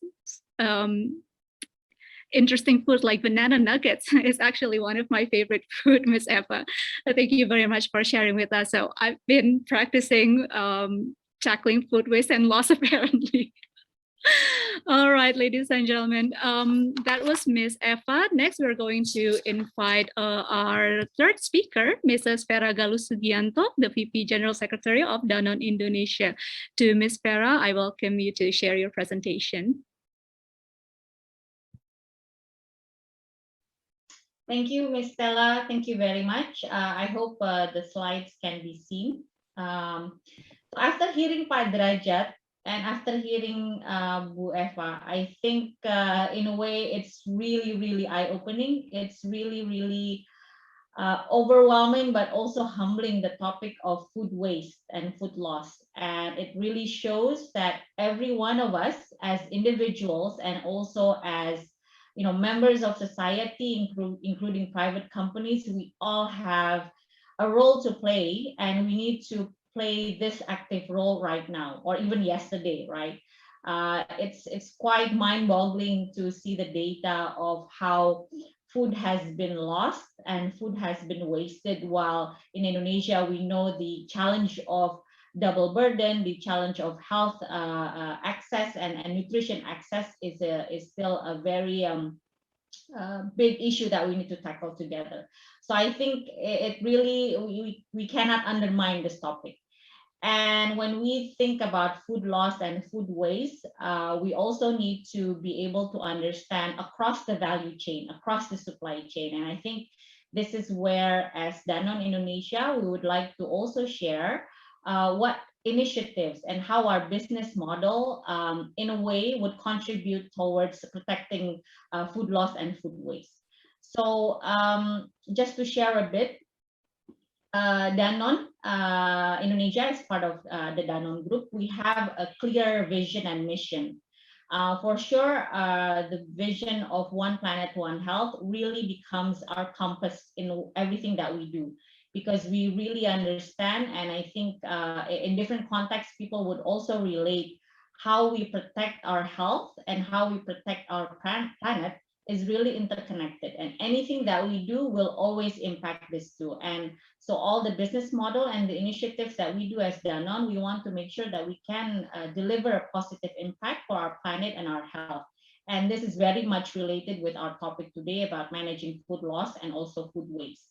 interesting food, like banana nuggets is actually one of my favorite food, Ms. Eva. Thank you very much for sharing with us. So I've been practicing tackling food waste and loss, apparently. All right, ladies and gentlemen, that was Ms. Eva. Next, we're going to invite our third speaker, Mrs. Vera Galuh Sugijanto, the VP General Secretary of Danone Indonesia. To Ms. Vera, I welcome you to share your presentation. Thank you, Ms. Stella. Thank you very much. I hope the slides can be seen. So after hearing Pak Drajat and after hearing Bu Eva, I think in a way it's really, really eye-opening. It's really, really overwhelming, but also humbling, the topic of food waste and food loss. And it really shows that every one of us as individuals and also as members of society, including private companies, we all have a role to play, and we need to play this active role right now, or even yesterday, right? It's quite mind-boggling to see the data of how food has been lost and food has been wasted, while in Indonesia we know the challenge of double burden, the challenge of health access and nutrition access is still a very big issue that we need to tackle together. So I think it really, we cannot undermine this topic. And when we think about food loss and food waste, we also need to be able to understand across the value chain, across the supply chain. And I think this is where, as Danone Indonesia, we would like to also share what initiatives and how our business model, in a way, would contribute towards protecting food loss and food waste. So just to share a bit, Danone Indonesia, as part of the Danone Group, we have a clear vision and mission. For sure, the vision of One Planet, One Health really becomes our compass in everything that we do, because we really understand, and I think in different contexts, people would also relate how we protect our health and how we protect our planet is really interconnected, and anything that we do will always impact this too. And so all the business model and the initiatives that we do as Danone, we want to make sure that we can deliver a positive impact for our planet and our health. And this is very much related with our topic today about managing food loss and also food waste.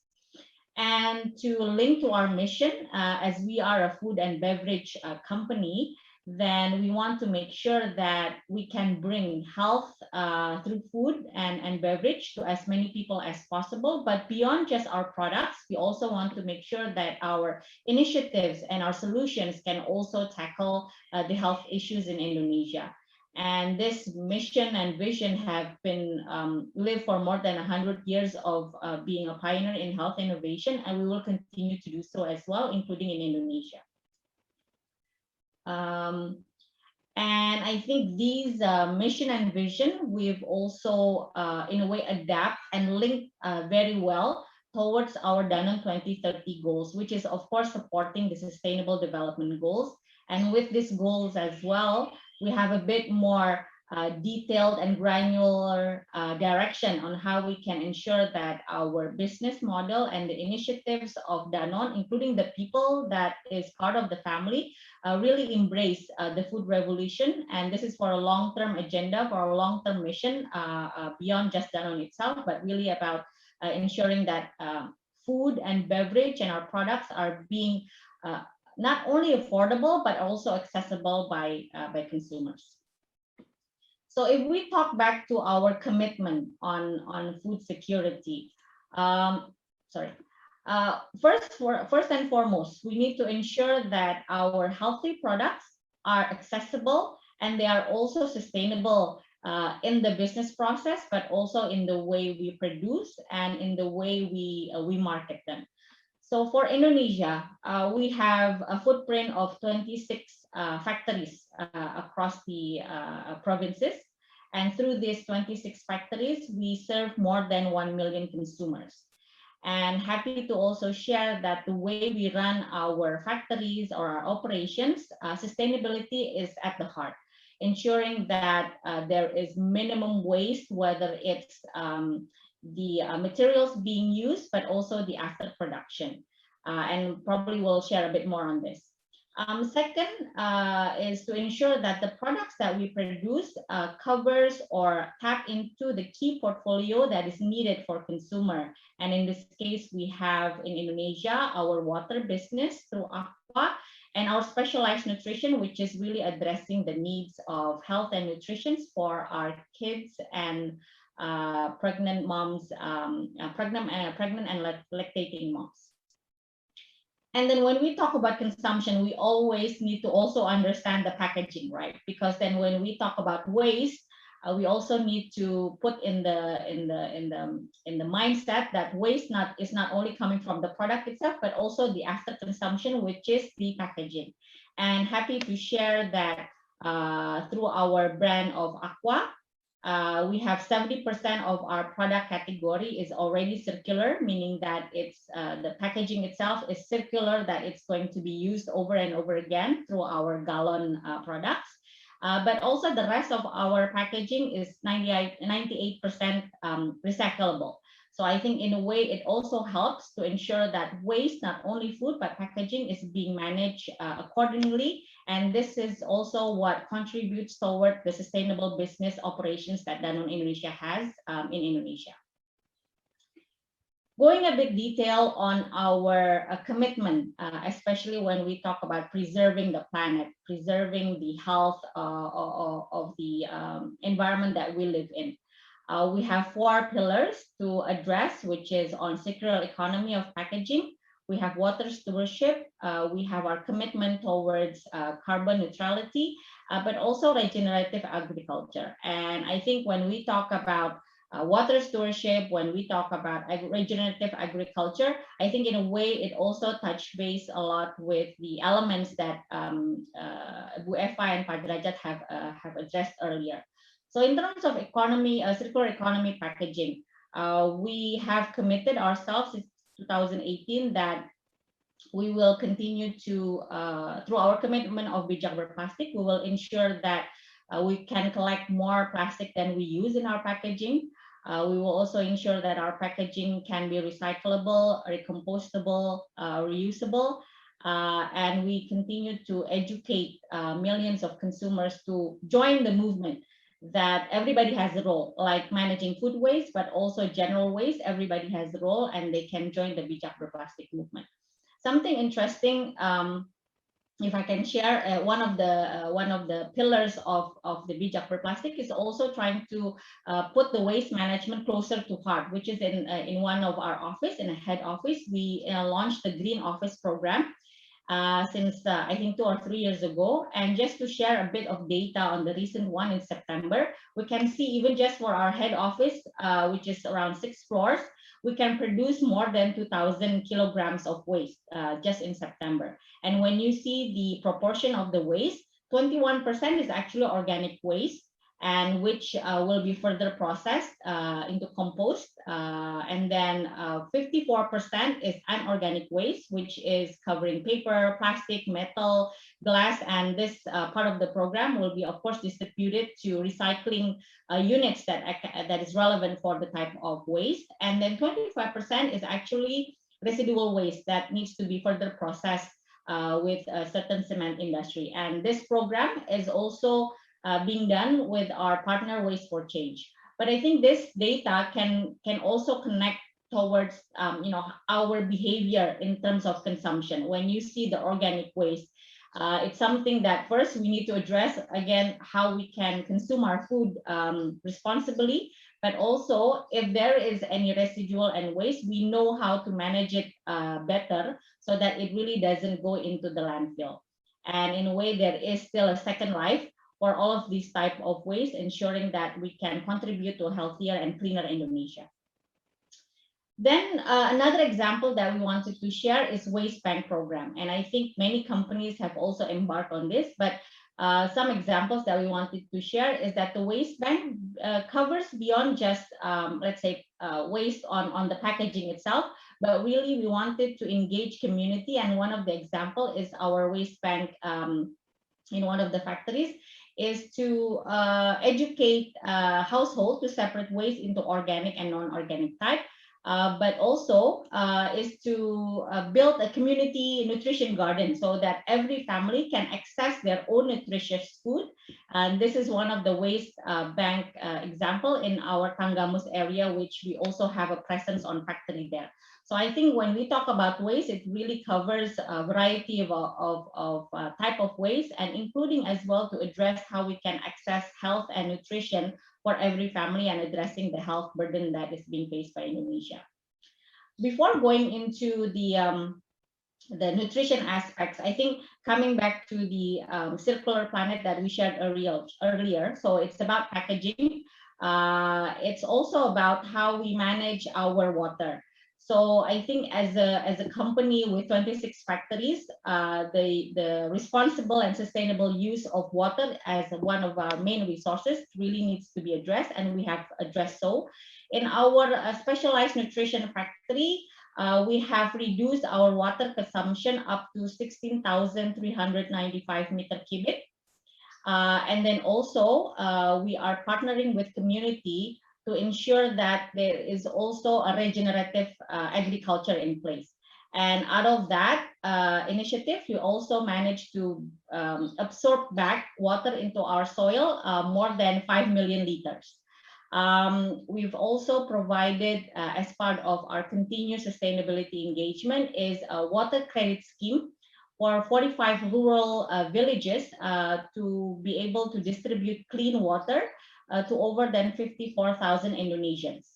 And to link to our mission, as we are a food and beverage company, then we want to make sure that we can bring health through food and beverage to as many people as possible. But beyond just our products, we also want to make sure that our initiatives and our solutions can also tackle the health issues in Indonesia. And this mission and vision have been lived for more than 100 years of being a pioneer in health innovation, and we will continue to do so as well, including in Indonesia. And I think these mission and vision, we've also in a way adapt and link very well towards our Danone 2030 goals, which is of course supporting the sustainable development goals. And with these goals as well, we have a bit more detailed and granular direction on how we can ensure that our business model and the initiatives of Danone, including the people that is part of the family, really embrace the food revolution. And this is for a long-term agenda, for a long-term mission, beyond just Danone itself, but really about ensuring that food and beverage and our products are being not only affordable, but also accessible by consumers. So if we talk back to our commitment on food security, first and foremost, we need to ensure that our healthy products are accessible and they are also sustainable in the business process, but also in the way we produce and in the way we market them. So for Indonesia, we have a footprint of 26 factories across the provinces. And through these 26 factories, we serve more than 1 million consumers. And happy to also share that the way we run our factories or our operations, sustainability is at the heart, ensuring that there is minimum waste, whether it's the materials being used, but also the after production. And probably we'll share a bit more on this. Second is to ensure that the products that we produce covers or tap into the key portfolio that is needed for consumer. And in this case, we have in Indonesia, our water business through Aqua, and our specialized nutrition, which is really addressing the needs of health and nutrition for our kids and pregnant moms, pregnant and lactating moms. And then when we talk about consumption, we always need to also understand the packaging, right? Because then when we talk about waste, we also need to put in the mindset that waste is not only coming from the product itself, but also the after consumption, which is the packaging. And happy to share that through our brand of Aqua, we have 70% of our product category is already circular, meaning that it's the packaging itself is circular, that it's going to be used over and over again through our gallon products. But also the rest of our packaging is 98% recyclable. So I think in a way it also helps to ensure that waste, not only food, but packaging is being managed accordingly. And this is also what contributes toward the sustainable business operations that Danone Indonesia has in Indonesia. Going a bit detail on our commitment, especially when we talk about preserving the planet, preserving the health of the environment that we live in. We have 4 pillars to address, which is on circular economy of packaging. We have water stewardship. We have our commitment towards carbon neutrality, but also regenerative agriculture. And I think when we talk about water stewardship, when we talk about regenerative agriculture, I think in a way it also touch base a lot with the elements that Bu Eva and Pak Drajat have addressed earlier. So in terms of economy, circular economy packaging, we have committed ourselves in 2018 that we will continue to, through our commitment of bijak berplastik, we will ensure that we can collect more plastic than we use in our packaging. We will also ensure that our packaging can be recyclable, recompostable, reusable, and we continue to educate millions of consumers to join the movement that everybody has a role, like managing food waste, but also general waste. Everybody has a role, and they can join the bijak berplastik movement. Something interesting, if I can share, one of the pillars of the bijak berplastik is also trying to put the waste management closer to heart, which is in one of our office, in a head office. We launched the Green Office program since I think 2 or 3 years ago. And just to share a bit of data on the recent one in September, we can see even just for our head office, which is around 6 floors, we can produce more than 2,000 kilograms of waste just in September. And when you see the proportion of the waste, 21% is actually organic waste, and which will be further processed into compost. And then 54% is unorganic waste, which is covering paper, plastic, metal, glass. And this part of the program will be, of course, distributed to recycling units that is relevant for the type of waste. And then 25% is actually residual waste that needs to be further processed with a certain cement industry. And this program is also being done with our partner Waste for Change. But I think this data can also connect towards our behavior in terms of consumption. When you see the organic waste, it's something that first we need to address, again, how we can consume our food responsibly, but also if there is any residual and waste, we know how to manage it better so that it really doesn't go into the landfill. And in a way, there is still a second life for all of these type of waste, ensuring that we can contribute to a healthier and cleaner Indonesia. Then another example that we wanted to share is Waistband Program. And I think many companies have also embarked on this, but some examples that we wanted to share is that the Waistband covers beyond just, let's say, waste on the packaging itself, but really we wanted to engage community. And one of the example is our Waistband in one of the factories is to educate household to separate waste into organic and non-organic type, but also is to build a community nutrition garden so that every family can access their own nutritious food. And this is one of the waste bank example in our Tangamus area, which we also have a presence on factory there. So I think when we talk about waste, it really covers a variety of type of waste, and including as well to address how we can access health and nutrition for every family and addressing the health burden that is being faced by Indonesia. Before going into the nutrition aspects, I think coming back to the circular planet that we shared earlier, so it's about packaging. It's also about how we manage our water. So I think as a company with 26 factories, the responsible and sustainable use of water as one of our main resources really needs to be addressed, and we have addressed so. In our specialized nutrition factory, we have reduced our water consumption up to 16,395 meter cubic. And then also we are partnering with community to ensure that there is also a regenerative agriculture in place. And out of that initiative, we also managed to absorb back water into our soil, more than 5 million liters. We've also provided, as part of our continuous sustainability engagement, is a water credit scheme for 45 rural villages to be able to distribute clean water to over than 54,000 Indonesians.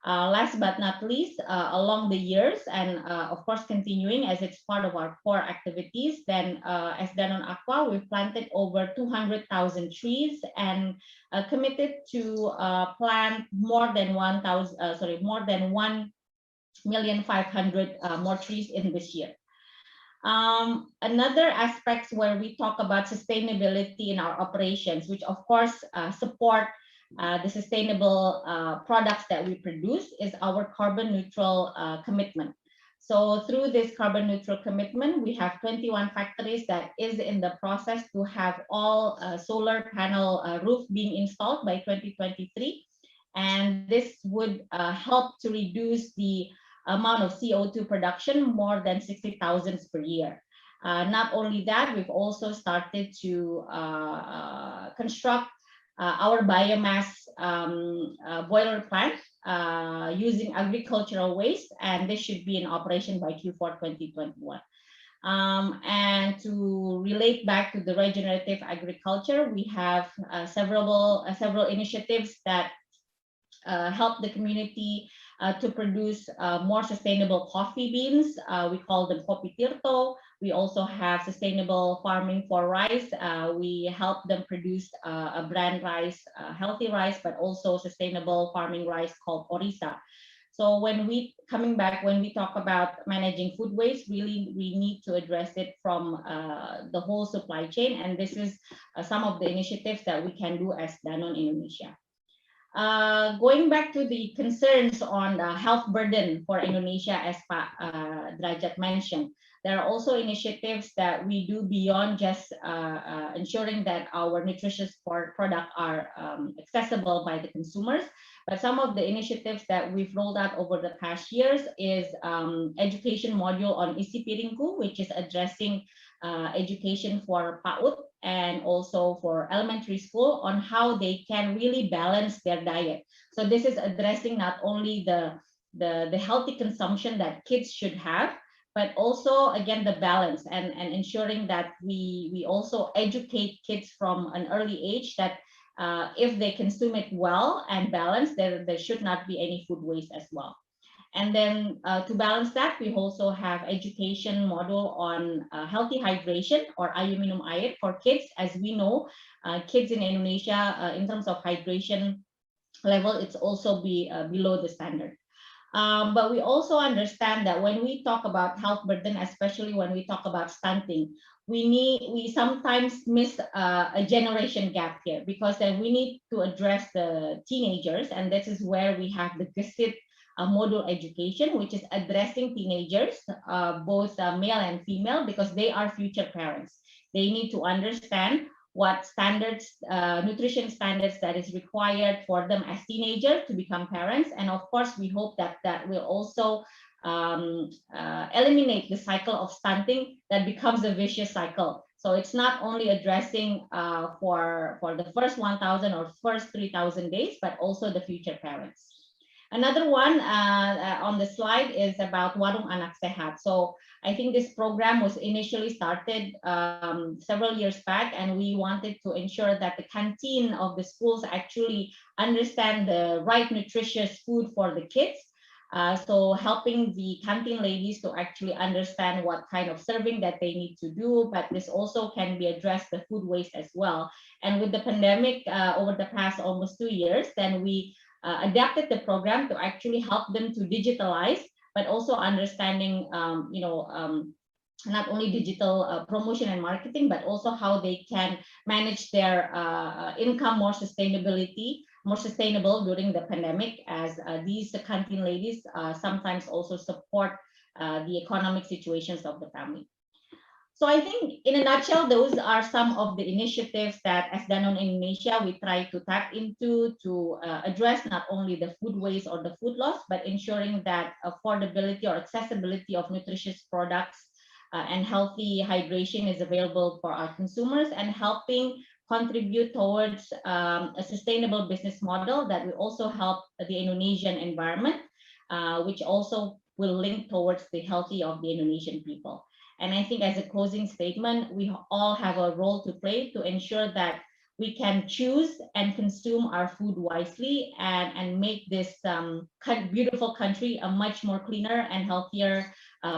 Last but not least, along the years, and of course continuing as it's part of our core activities, then as Danone Aqua, we've planted over 200,000 trees and committed to plant more than 1,500,000 more trees in this year. Another aspects where we talk about sustainability in our operations, which of course support the sustainable products that we produce, is our carbon neutral commitment. So through this carbon neutral commitment, we have 21 factories that is in the process to have all solar panel roof being installed by 2023. And this would help to reduce the amount of CO2 production more than 60,000 per year. Not only that, we've also started to construct our biomass boiler plant using agricultural waste, and this should be in operation by Q4 2021. And to relate back to the regenerative agriculture, we have several initiatives that help the community to produce more sustainable coffee beans. We call them Kopi Tirto. We also have sustainable farming for rice. We help them produce a brand rice, healthy rice, but also sustainable farming rice called Orisa. So when we talk about managing food waste, really we need to address it from the whole supply chain. And this is some of the initiatives that we can do as Danone Indonesia. Going back to the concerns on the health burden for Indonesia, as Drajat mentioned, there are also initiatives that we do beyond just ensuring that our nutritious products are accessible by the consumers. But some of the initiatives that we've rolled out over the past years is education module on Isi Piringku, which is addressing education for PAUD and also for elementary school on how they can really balance their diet. So this is addressing not only the healthy consumption that kids should have, but also again the balance and ensuring that we also educate kids from an early age that if they consume it well and balanced, there should not be any food waste as well. And then to balance that, we also have education module on healthy hydration, or Ayo Minum Air, for kids. As we know, kids in Indonesia, in terms of hydration level, it's also below the standard. But we also understand that when we talk about health burden, especially when we talk about stunting, we sometimes miss a generation gap here, because then we need to address the teenagers, and this is where we have the GESIT module education, which is addressing teenagers, both male and female, because they are future parents. They need to understand what standards, nutrition standards that is required for them as teenagers to become parents. And of course, we hope that that will also eliminate the cycle of stunting that becomes a vicious cycle. So it's not only addressing for the first 1,000 or first 3,000 days, but also the future parents. Another one on the slide is about Warung Anak Sehat. So I think this program was initially started several years back, and we wanted to ensure that the canteen of the schools actually understand the right nutritious food for the kids. So helping the canteen ladies to actually understand what kind of serving that they need to do, but this also can be addressed the food waste as well. And with the pandemic over the past almost 2 years, then we adapted the program to actually help them to digitalize, but also understanding, not only digital promotion and marketing, but also how they can manage their income more sustainable during the pandemic, as these canteen ladies sometimes also support the economic situations of the family. So I think in a nutshell, those are some of the initiatives that as Danone Indonesia, we try to tap into to address not only the food waste or the food loss, but ensuring that affordability or accessibility of nutritious products and healthy hydration is available for our consumers, and helping contribute towards a sustainable business model that will also help the Indonesian environment, which also will link towards the healthy of the Indonesian people. And I think as a closing statement, we all have a role to play to ensure that we can choose and consume our food wisely, and make this beautiful country a much more cleaner and healthier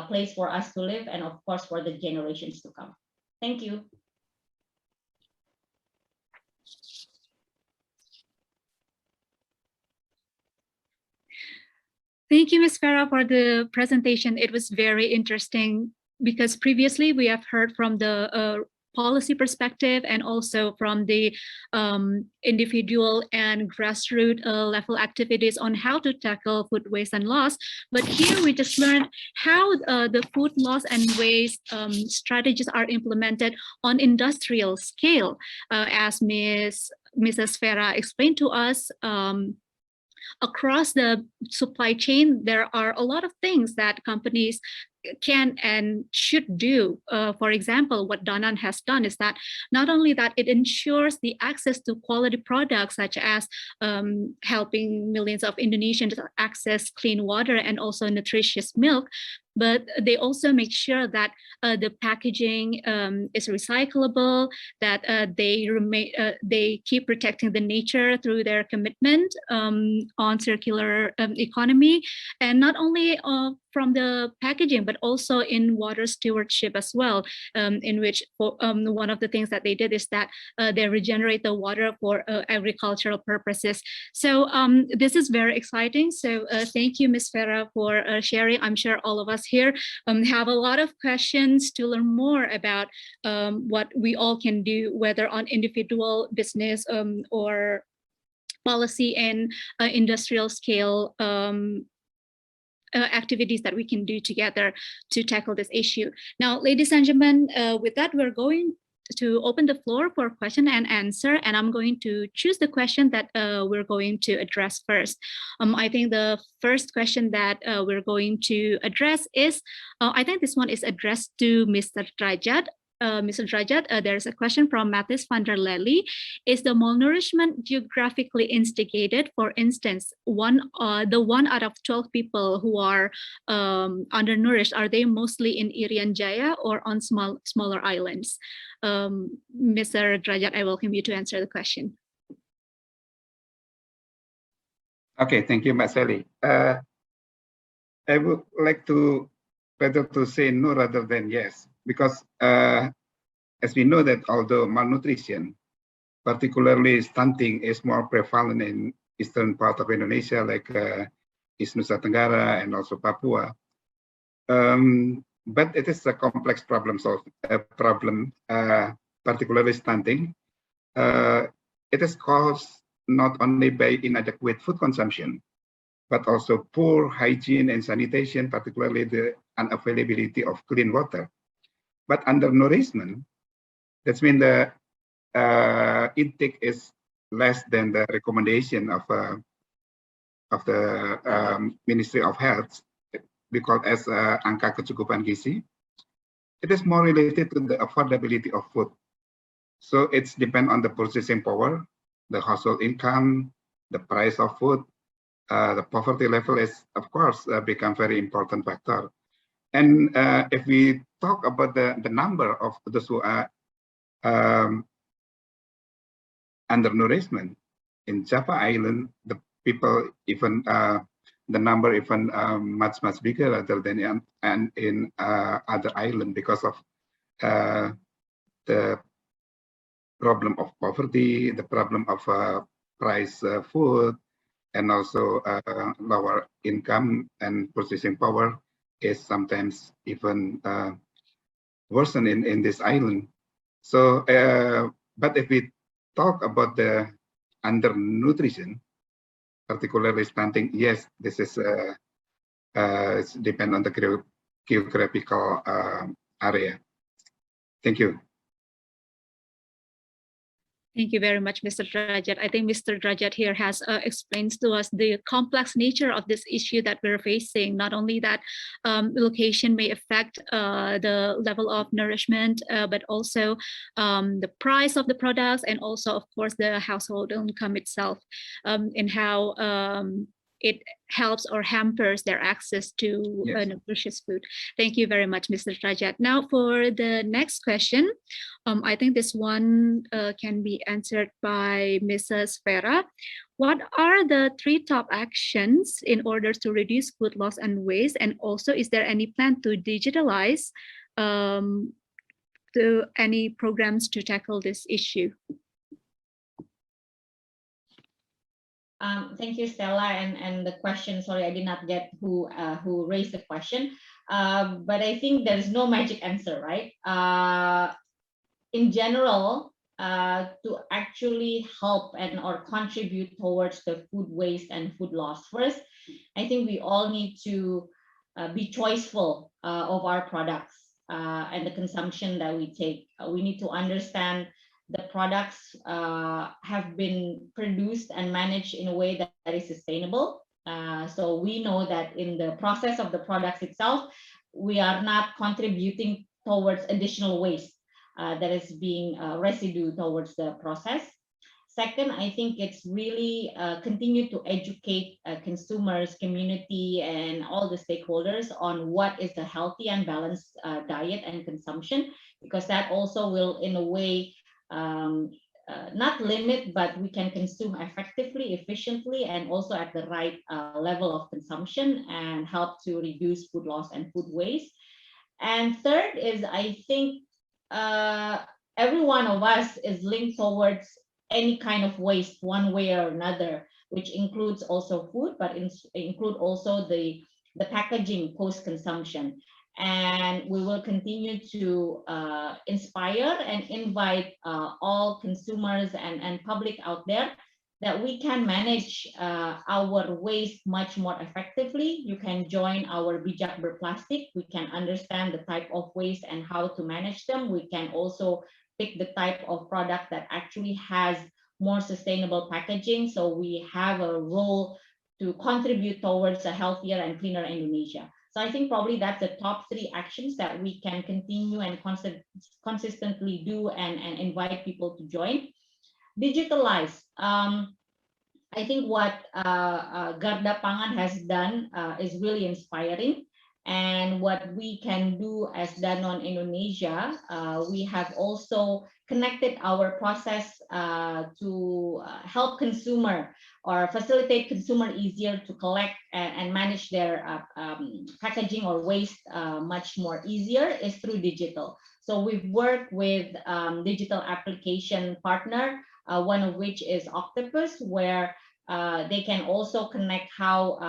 place for us to live, and of course for the generations to come. Thank you. Thank you, Ms. Vera, for the presentation. It was very interesting because previously we have heard from the policy perspective and also from the individual and grassroots level activities on how to tackle food waste and loss. But here we just learned how the food loss and waste strategies are implemented on industrial scale. As Mrs. Vera explained to us, across the supply chain, there are a lot of things that companies can and should do. For example, what Danone has done is that not only that it ensures the access to quality products, such as helping millions of Indonesians access clean water and also nutritious milk, but they also make sure that the packaging is recyclable, that they keep protecting the nature through their commitment on circular economy, and not only from the packaging, but also in water stewardship as well, in which one of the things that they did is that they regenerate the water for agricultural purposes. So this is very exciting. So thank you, Ms. Vera, for sharing. I'm sure all of us here have a lot of questions to learn more about what we all can do, whether on individual, business, or policy and industrial scale activities that we can do together to tackle this issue. Now, ladies and gentlemen, with that, we're going to open the floor for question and answer, and I'm going to choose the question that we're going to address first. I think the first question that we're going to address is, I think this one is addressed to Mr. Drajat. Mr. Drajat, there's a question from Matthis van der Lely. Is the malnourishment geographically instigated? For instance, the 1 out of 12 people who are undernourished, are they mostly in Irian Jaya or on smaller islands? Mr. Drajat, I welcome you to answer the question. Okay, thank you, Ms. Sally. I would like to better to say no rather than yes, because as we know that although malnutrition, particularly stunting, is more prevalent in eastern part of Indonesia, like East Nusa Tenggara and also Papua, but it is a complex problem, particularly stunting. It is caused not only by inadequate food consumption, but also poor hygiene and sanitation, particularly the unavailability of clean water. But undernourishment, that's mean the intake is less than the recommendation of the Ministry of Health, because as angka kecukupan gizi, it is more related to the affordability of food. So it's depend on the purchasing power, the household income, the price of food, the poverty level is, of course, become very important factor. And if we talk about the number of those who are undernourishment in Java Island, the people even the number even much bigger rather than in other island because of the problem of poverty, the problem of price food, and also lower income and purchasing power is sometimes even worsen in this island. So, but if we talk about the undernutrition, particularly stunting, yes, this is depend on the geographical area. Thank you. Thank you very much, Mr. Drajat. I think Mr. Drajat here has explained to us the complex nature of this issue that we're facing. Not only that location may affect the level of nourishment, but also the price of the products, and also, of course, the household income itself, and how it helps or hampers their access to nutritious food. Thank you very much, Mr. Drajat. Now for the next question, I think this one can be answered by Mrs. Vera. What are the 3 top actions in order to reduce food loss and waste? And also, is there any plan to digitalize any programs to tackle this issue? Thank you, Stella, and the question. Sorry, I did not get who raised the question, but I think there is no magic answer, right? In general, to actually help and or contribute towards the food waste and food loss, first, I think we all need to be choiceful of our products and the consumption that we take. We need to understand the products have been produced and managed in a way that is sustainable. So we know that in the process of the products itself, we are not contributing towards additional waste that is being residue towards the process. Second, I think it's really continue to educate consumers, community, and all the stakeholders on what is the healthy and balanced diet and consumption, because that also will, in a way, not limit, but we can consume effectively, efficiently, and also at the right level of consumption, and help to reduce food loss and food waste. And third is, I think every one of us is linked towards any kind of waste one way or another, which includes also food, but include also the packaging post-consumption. And we will continue to inspire and invite all consumers and public out there that we can manage our waste much more effectively. You can join our Bijak Berplastik. We can understand the type of waste and how to manage them. We can also pick the type of product that actually has more sustainable packaging. So we have a role to contribute towards a healthier and cleaner Indonesia. So I think probably that's the top 3 actions that we can continue and consistently do and invite people to join. Digitalize. I think what Garda Pangan has done is really inspiring. And what we can do as Danone Indonesia, we have also connected our process to help consumer or facilitate consumer easier to collect and manage their packaging or waste much more easier is through digital. So we've worked with digital application partner, one of which is Octopus, where they can also connect how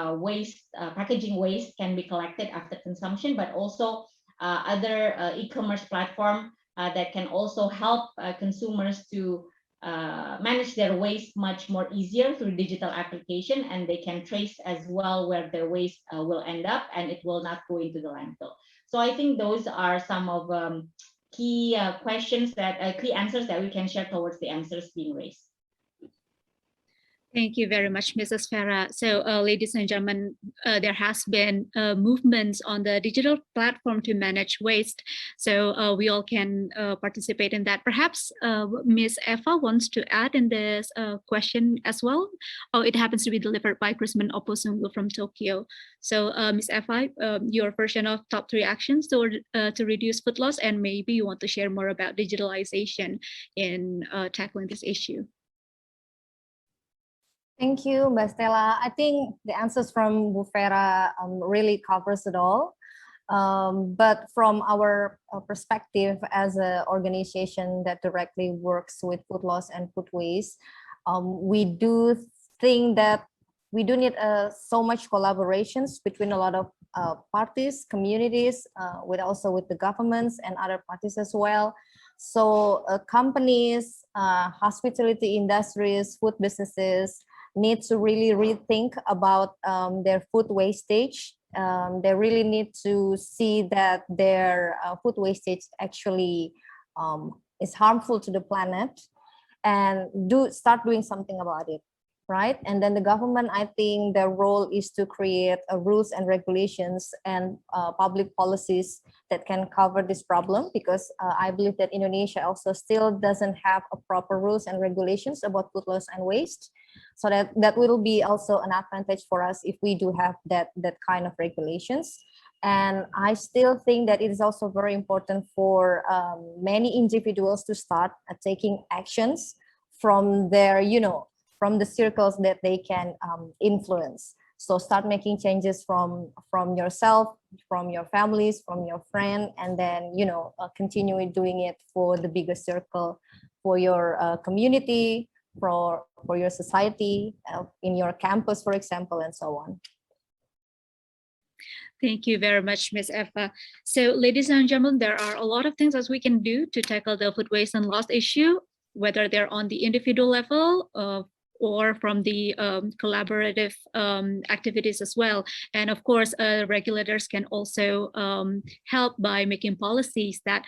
packaging waste can be collected after consumption, but also other e-commerce platform that can also help consumers to manage their waste much more easier through digital application, and they can trace as well where their waste will end up, and it will not go into the landfill. So I think those are some of key questions key answers that we can share towards the answers being raised. Thank you very much, Mrs. Vera. So, ladies and gentlemen, there has been movements on the digital platform to manage waste. So we all can participate in that. Perhaps Ms. Eva wants to add in this question as well. Oh, it happens to be delivered by Krisman Oposunglu from Tokyo. So, Ms. Eva, your version of top 3 actions to reduce food loss, and maybe you want to share more about digitalization in tackling this issue. Thank you, Mbak Stella. I think the answers from Bu Vera really covers it all. But from our perspective as an organization that directly works with food loss and food waste, we do think that we do need so much collaborations between a lot of parties, communities, also with the governments and other parties as well. So companies, hospitality industries, food businesses, need to really rethink about their food wastage. They really need to see that their food wastage actually is harmful to the planet, and start doing something about it, right? And then the government, I think their role is to create rules and regulations and public policies that can cover this problem, because I believe that Indonesia also still doesn't have a proper rules and regulations about food loss and waste. So that will be also an advantage for us if we do have that kind of regulations. And I still think that it is also very important for many individuals to start taking actions from their, from the circles that they can influence. So start making changes from yourself, from your families, from your friend, and then, continue doing it for the bigger circle, for your community, for your society, in your campus, for example, and so on. Thank you very much, Ms. Eva. So, ladies and gentlemen, there are a lot of things that we can do to tackle the food waste and loss issue, whether they're on the individual level or from the collaborative activities as well. And of course, regulators can also help by making policies that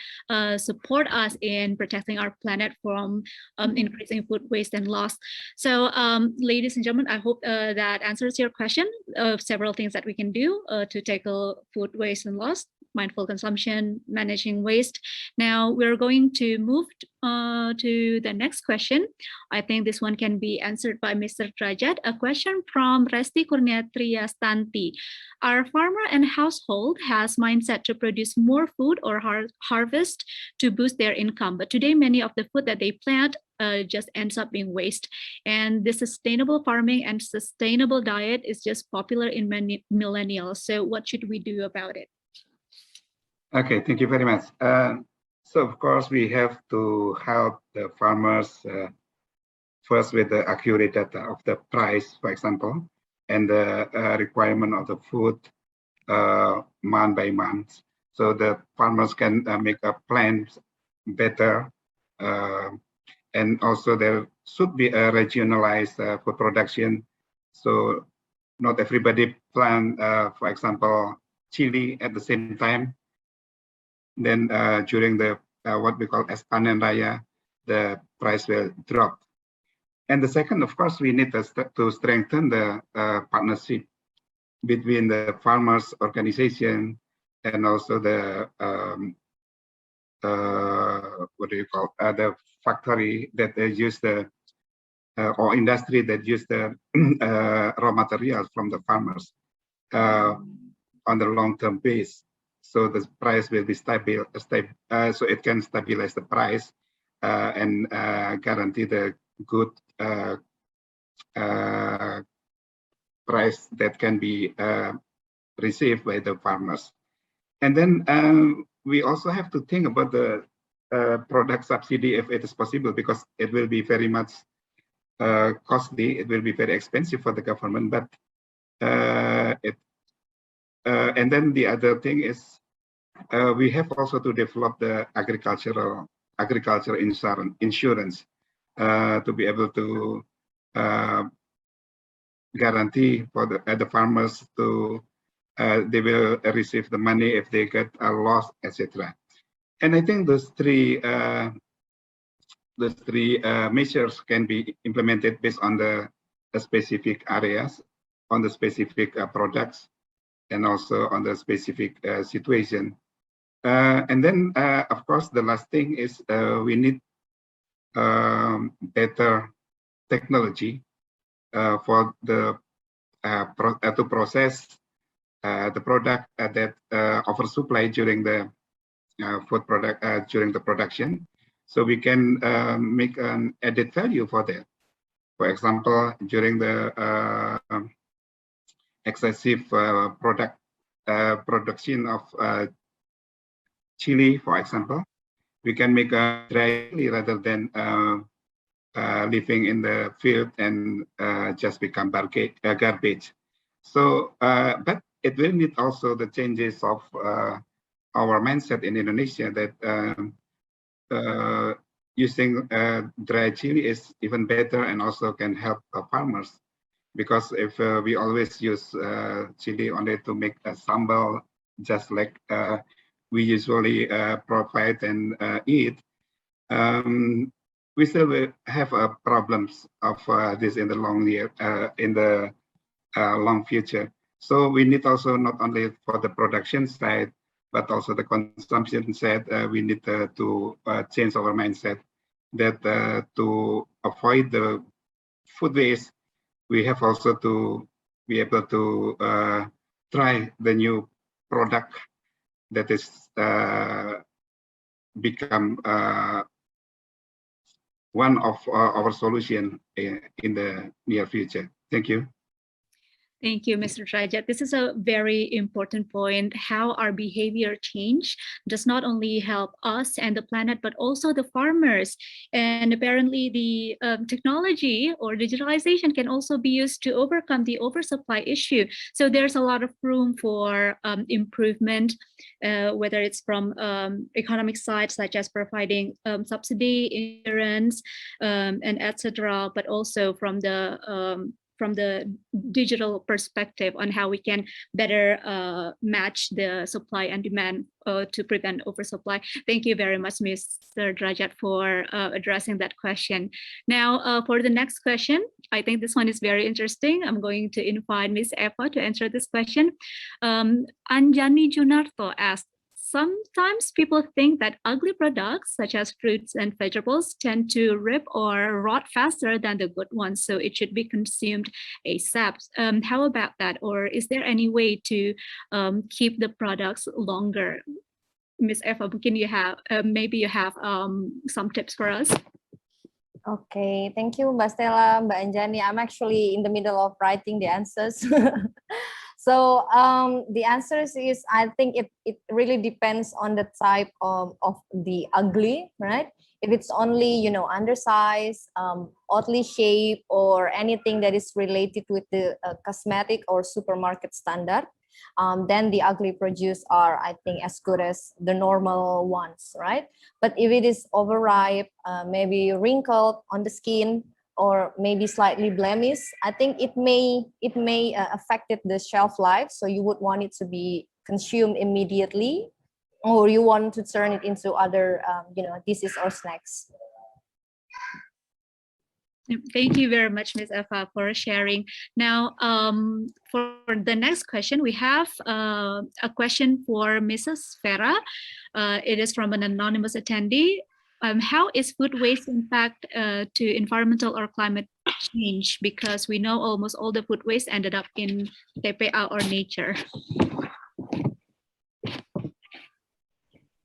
support us in protecting our planet from increasing food waste and loss. So ladies and gentlemen, I hope that answers your question of several things that we can do to tackle food waste and loss: mindful consumption, managing waste. Now we're going to move to the next question. I think this one can be answered by Mr. Drajat. A question from Resti Kurniatria Stanti. Our farmer and household has mindset to produce more food or harvest to boost their income. But today, many of the food that they plant just ends up being waste. And the sustainable farming and sustainable diet is just popular in many millennials. So what should we do about it? Okay, thank you very much. So of course we have to help the farmers first with the accurate data of the price, for example, and the requirement of the food month by month, so the farmers can make a plan better. And also there should be a regionalized food production. So not everybody plant, for example, chili at the same time. Then during the what we call as panen raya, the price will drop. And the second, of course, we need to strengthen the partnership between the farmers organization and also the what do you call the factory that they use the or industry that use the raw materials from the farmers on the long-term base. So the price will be stable, so it can stabilize the price and guarantee the good price that can be received by the farmers. And then we also have to think about the product subsidy if it is possible, because it will be very much costly. It will be very expensive for the government, but and then the other thing is we have also to develop the agriculture insurance to be able to guarantee for the farmers to they will receive the money if they get a loss, etc. And I think those three measures can be implemented based on the specific areas, on the specific products, and also on the specific situation. And then, of course, the last thing is we need better technology for the to process the product that oversupply during the food product during the production, so we can make an added value for that. For example, during the excessive production of chili, for example, we can make a dry chili rather than living in the field and just become garbage. So, but it will need also the changes of our mindset in Indonesia that using dry chili is even better and also can help farmers. Because if we always use chili only to make a sambal, just like we usually provide and eat, we still will have problems of this in the long long future. So we need also not only for the production side, but also the consumption side. We need to change our mindset that to avoid the food waste, we have also to be able to try the new product that is become one of our solution in the near future. Thank you. Thank you, Mr. Drajat. This is a very important point. How our behavior change does not only help us and the planet, but also the farmers. And apparently the technology or digitalization can also be used to overcome the oversupply issue. So there's a lot of room for improvement, whether it's from economic side, such as providing subsidy, insurance, and etc., but also from the digital perspective on how we can better match the supply and demand to prevent oversupply. Thank you very much, Mr. Drajat, for addressing that question. Now, for the next question, I think this one is very interesting. I'm going to invite Ms. Eva to answer this question. Anjani Junarto asked, sometimes people think that ugly products such as fruits and vegetables tend to rip or rot faster than the good ones, so it should be consumed ASAP. How about that? Or is there any way to keep the products longer? Ms. Eva, can you have maybe you have some tips for us? Okay, thank you, Mbak Stella, Mbak Anjani. I'm actually in the middle of writing the answers. So the answers is, I think it really depends on the type of the ugly, right? If it's only, undersized, oddly shaped, or anything that is related with the cosmetic or supermarket standard, then the ugly produce are, I think, as good as the normal ones, right? But if it is overripe, maybe wrinkled on the skin, or maybe slightly blemished, I think it may affect the shelf life. So you would want it to be consumed immediately, or you want to turn it into other, dishes or snacks. Thank you very much, Ms. Eva, for sharing. Now, for the next question, we have a question for Mrs. Vera. It is from an anonymous attendee. How is food waste impact to environmental or climate change? Because we know almost all the food waste ended up in TPA or nature.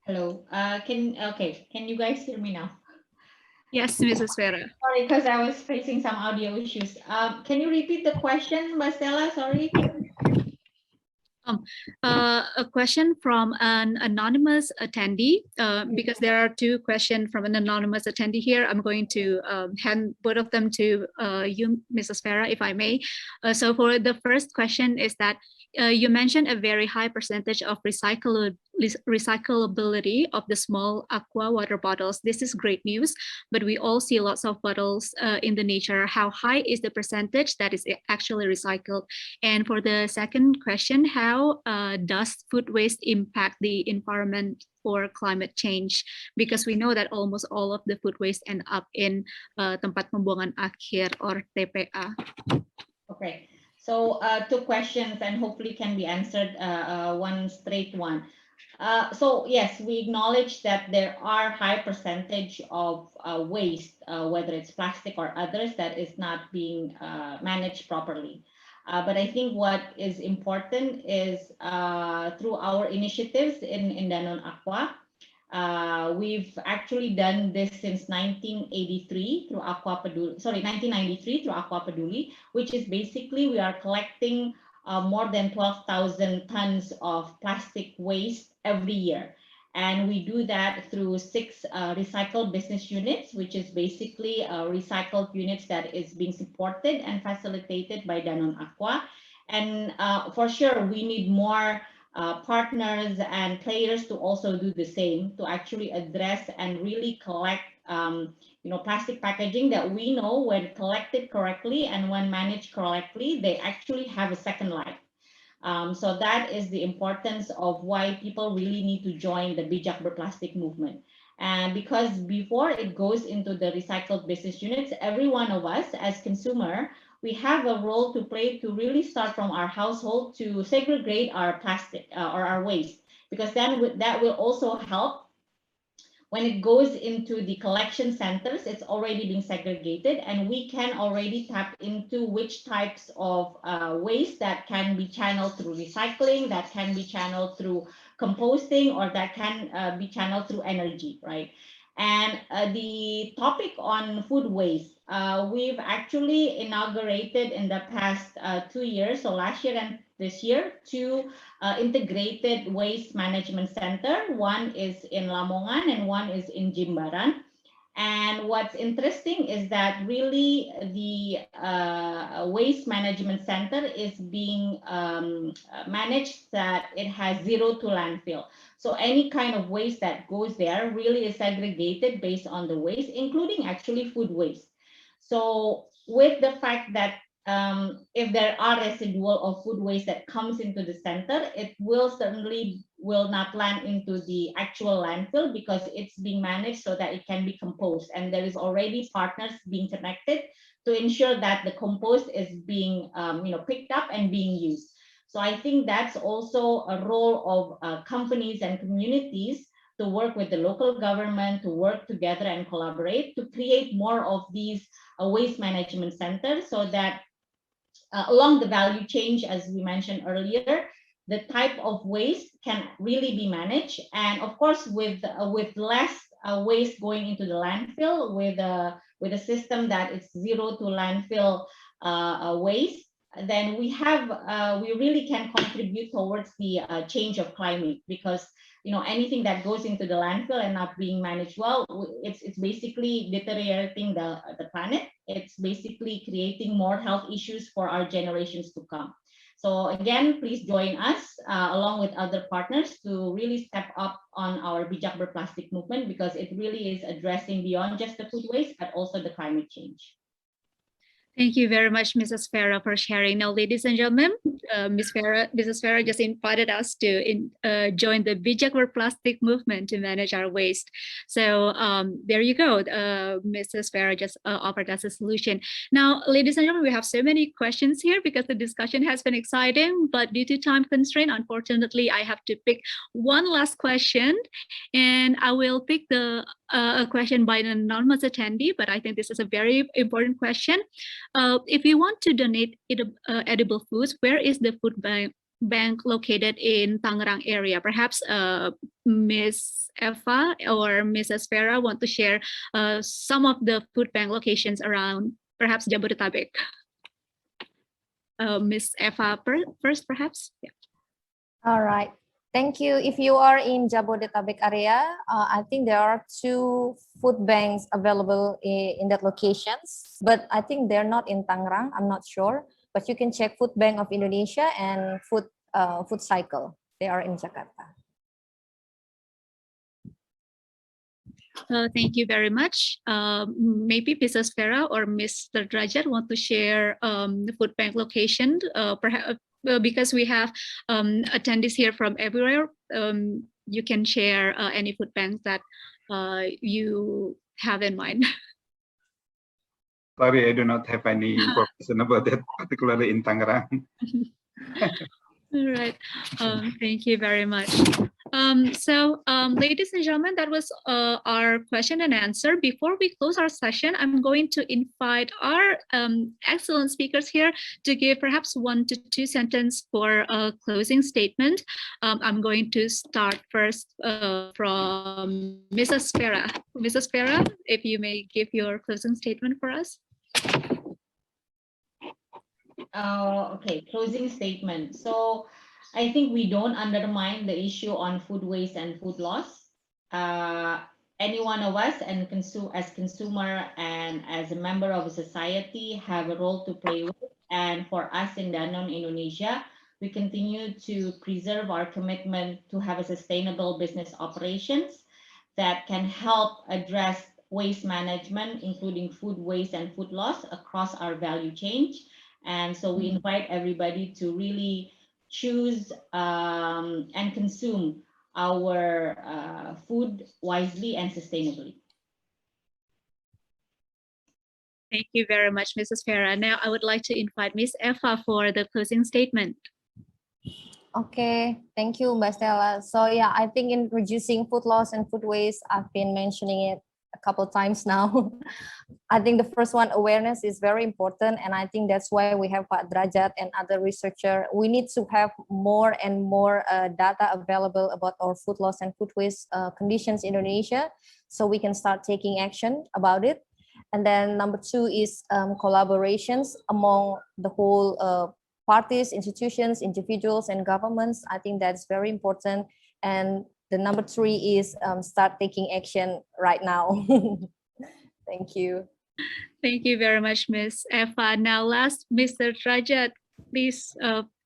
Hello. Can you guys hear me now? Yes, Mrs. Vera. Sorry, because I was facing some audio issues. Can you repeat the question, Mbak Stella? Sorry. A question from an anonymous attendee, because there are two questions from an anonymous attendee here. I'm going to hand both of them to you, Mrs. Vera, if I may. So for the first question is that you mentioned a very high percentage of recyclability of the small aqua water bottles. This is great news, but we all see lots of bottles in the nature. How high is the percentage that is actually recycled? And for the second question, how does food waste impact the environment or climate change? Because we know that almost all of the food waste end up in tempat pembuangan akhir or TPA. Okay, so two questions and hopefully can be answered one straight one. So yes, we acknowledge that there are high percentage of waste, whether it's plastic or others, that is not being managed properly. But I think what is important is through our initiatives in Danone Aqua, we've actually done this since 1993 through 1993 through Aqua Peduli, which is basically we are collecting more than 12,000 tons of plastic waste every year. And we do that through 6 recycled business units, which is basically recycled units that is being supported and facilitated by Danone Aqua. And for sure, we need more partners and players to also do the same, to actually address and really collect plastic packaging that we know when collected correctly and when managed correctly, they actually have a second life. So that is the importance of why people really need to join the Bijak Berplastik movement. And because before it goes into the recycled business units, every one of us as consumer, we have a role to play to really start from our household to segregate our plastic or our waste, because then that will also help when it goes into the collection centers. It's already being segregated, and we can already tap into which types of waste that can be channeled through recycling, that can be channeled through composting, or that can be channeled through energy, right? And the topic on food waste, we've actually inaugurated in the past 2 years, so last year and this year, 2 integrated waste management center. One is in Lamongan and one is in Jimbaran. And what's interesting is that really the waste management center is being managed that it has 0 to landfill. So any kind of waste that goes there really is segregated based on the waste, including actually food waste. So with the fact that if there are residual of food waste that comes into the center, it will certainly will not land into the actual landfill because it's being managed so that it can be composed. And there is already partners being connected to ensure that the compost is being picked up and being used. So I think that's also a role of companies and communities to work with the local government, to work together and collaborate to create more of these waste management centers, so that along the value chain, as we mentioned earlier, the type of waste can really be managed. And of course, with less waste going into the landfill, with a system that is 0 to landfill waste, then we really can contribute towards the change of climate, because anything that goes into the landfill and not being managed well, it's basically deteriorating the planet. It's basically creating more health issues for our generations to come. So again, please join us along with other partners to really step up on our Bijak Berplastik movement, because it really is addressing beyond just the food waste, but also the climate change. Thank you very much, Mrs. Vera, for sharing. Now, ladies and gentlemen, Mrs. Vera just invited us to join the Bijak Berplastik movement to manage our waste. So there you go. Mrs. Vera just offered us a solution. Now, ladies and gentlemen, we have so many questions here because the discussion has been exciting, but due to time constraint, unfortunately, I have to pick one last question, and I will pick a question by an anonymous attendee, but I think this is a very important question. If you want to donate edible foods, where is the food bank located in Tangarang area? Perhaps Ms. Eva or Mrs. Vera want to share some of the food bank locations around perhaps Jabodetabek. Ms. Eva first, perhaps? Yeah. All right. Thank you. If you are in Jabodetabek area, I think there are 2 food banks available in that locations, but I think they're not in Tangerang. I'm not sure, but you can check Food Bank of Indonesia and Food Cycle. They are in Jakarta. Thank you very much. Maybe Mrs. Vera or Mr. Drajat want to share the food bank location, perhaps because we have attendees here from everywhere. You can share any food banks that you have in mind. Sorry, I do not have any information about that, particularly in Tangarang. All right. Thank you very much. Ladies and gentlemen, that was our question and answer. Before we close our session, I'm going to invite our excellent speakers here to give perhaps 1 to 2 sentences for a closing statement. I'm going to start first from Mrs. Vera. Mrs. Vera, if you may give your closing statement for us. Okay, closing statement. So I think we don't undermine the issue on food waste and food loss. Any one of us and as consumer and as a member of a society have a role to play with. And for us in Danone Indonesia, we continue to preserve our commitment to have a sustainable business operations that can help address waste management, including food waste and food loss across our value chain. And so we invite everybody to really choose and consume our food wisely and sustainably. Thank you very much, Mrs. Vera. Now I would like to invite Ms. Eva for the closing statement. Okay, thank you, Mbak Stella. So yeah, I think in reducing food loss and food waste, I've been mentioning it a couple of times now. I think the first one, awareness, is very important, and I think that's why we have Pak Drajat and other researchers. We need to have more and more data available about our food loss and food waste conditions in Indonesia, so we can start taking action about it. And then number 2 is collaborations among the whole parties, institutions, individuals, and governments. I think that's very important. And the number 3 is start taking action right now. Thank you. Thank you very much, Ms. Eva. Now last, Mr. Drajat, please,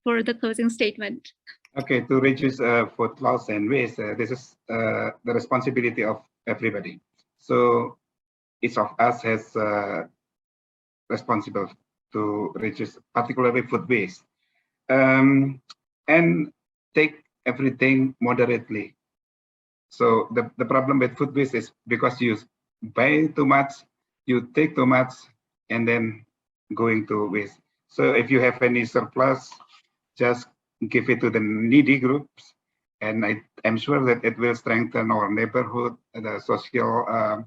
for the closing statement. Okay, to reduce food loss and waste, this is the responsibility of everybody. So each of us has responsible to reduce, particularly food waste, and take everything moderately. So the problem with food waste is because you buy too much, you take too much, and then going to waste. So if you have any surplus, just give it to the needy groups, and I'm sure that it will strengthen our neighborhood, the social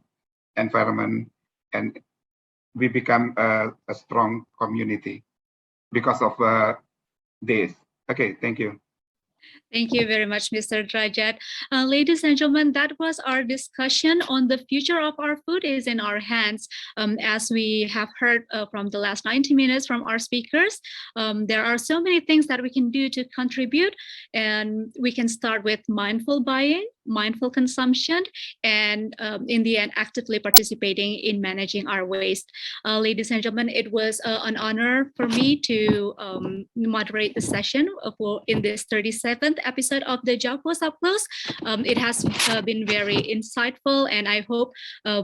environment, and we become a strong community because of this. Okay, thank you. Thank you very much, Mr. Drajat. Ladies and gentlemen, that was our discussion on the future of our food is in our hands. As we have heard from the last 90 minutes from our speakers, there are so many things that we can do to contribute, and we can start with mindful buying, mindful consumption, and in the end, actively participating in managing our waste. Ladies and gentlemen, it was an honor for me to moderate the session in this 37th episode of the JakPost Up Close. It has been very insightful, and I hope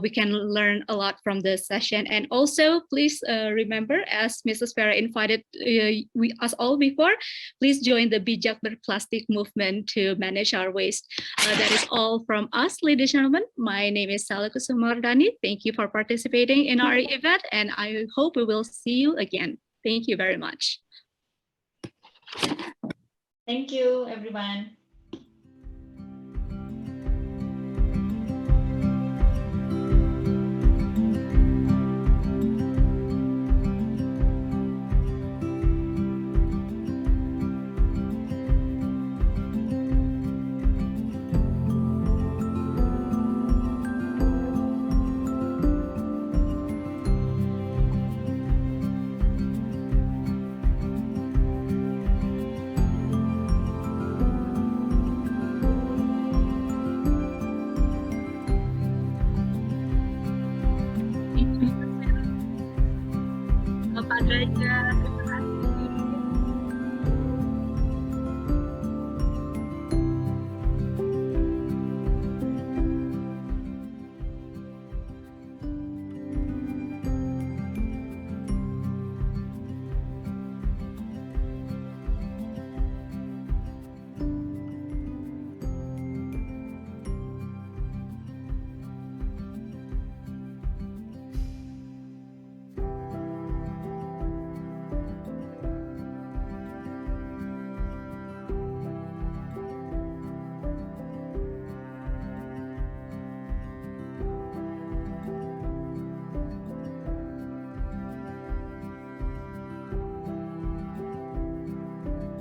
we can learn a lot from this session. And also, please remember, as Mrs. Vera invited us all before, please join the Bijak Berplastik movement to manage our waste. That is all from us, ladies and gentlemen. My name is Stella Kusumardani. Thank you for participating in our event, and I hope we will see you again. Thank you very much. Thank you, everyone. Pak Drajat.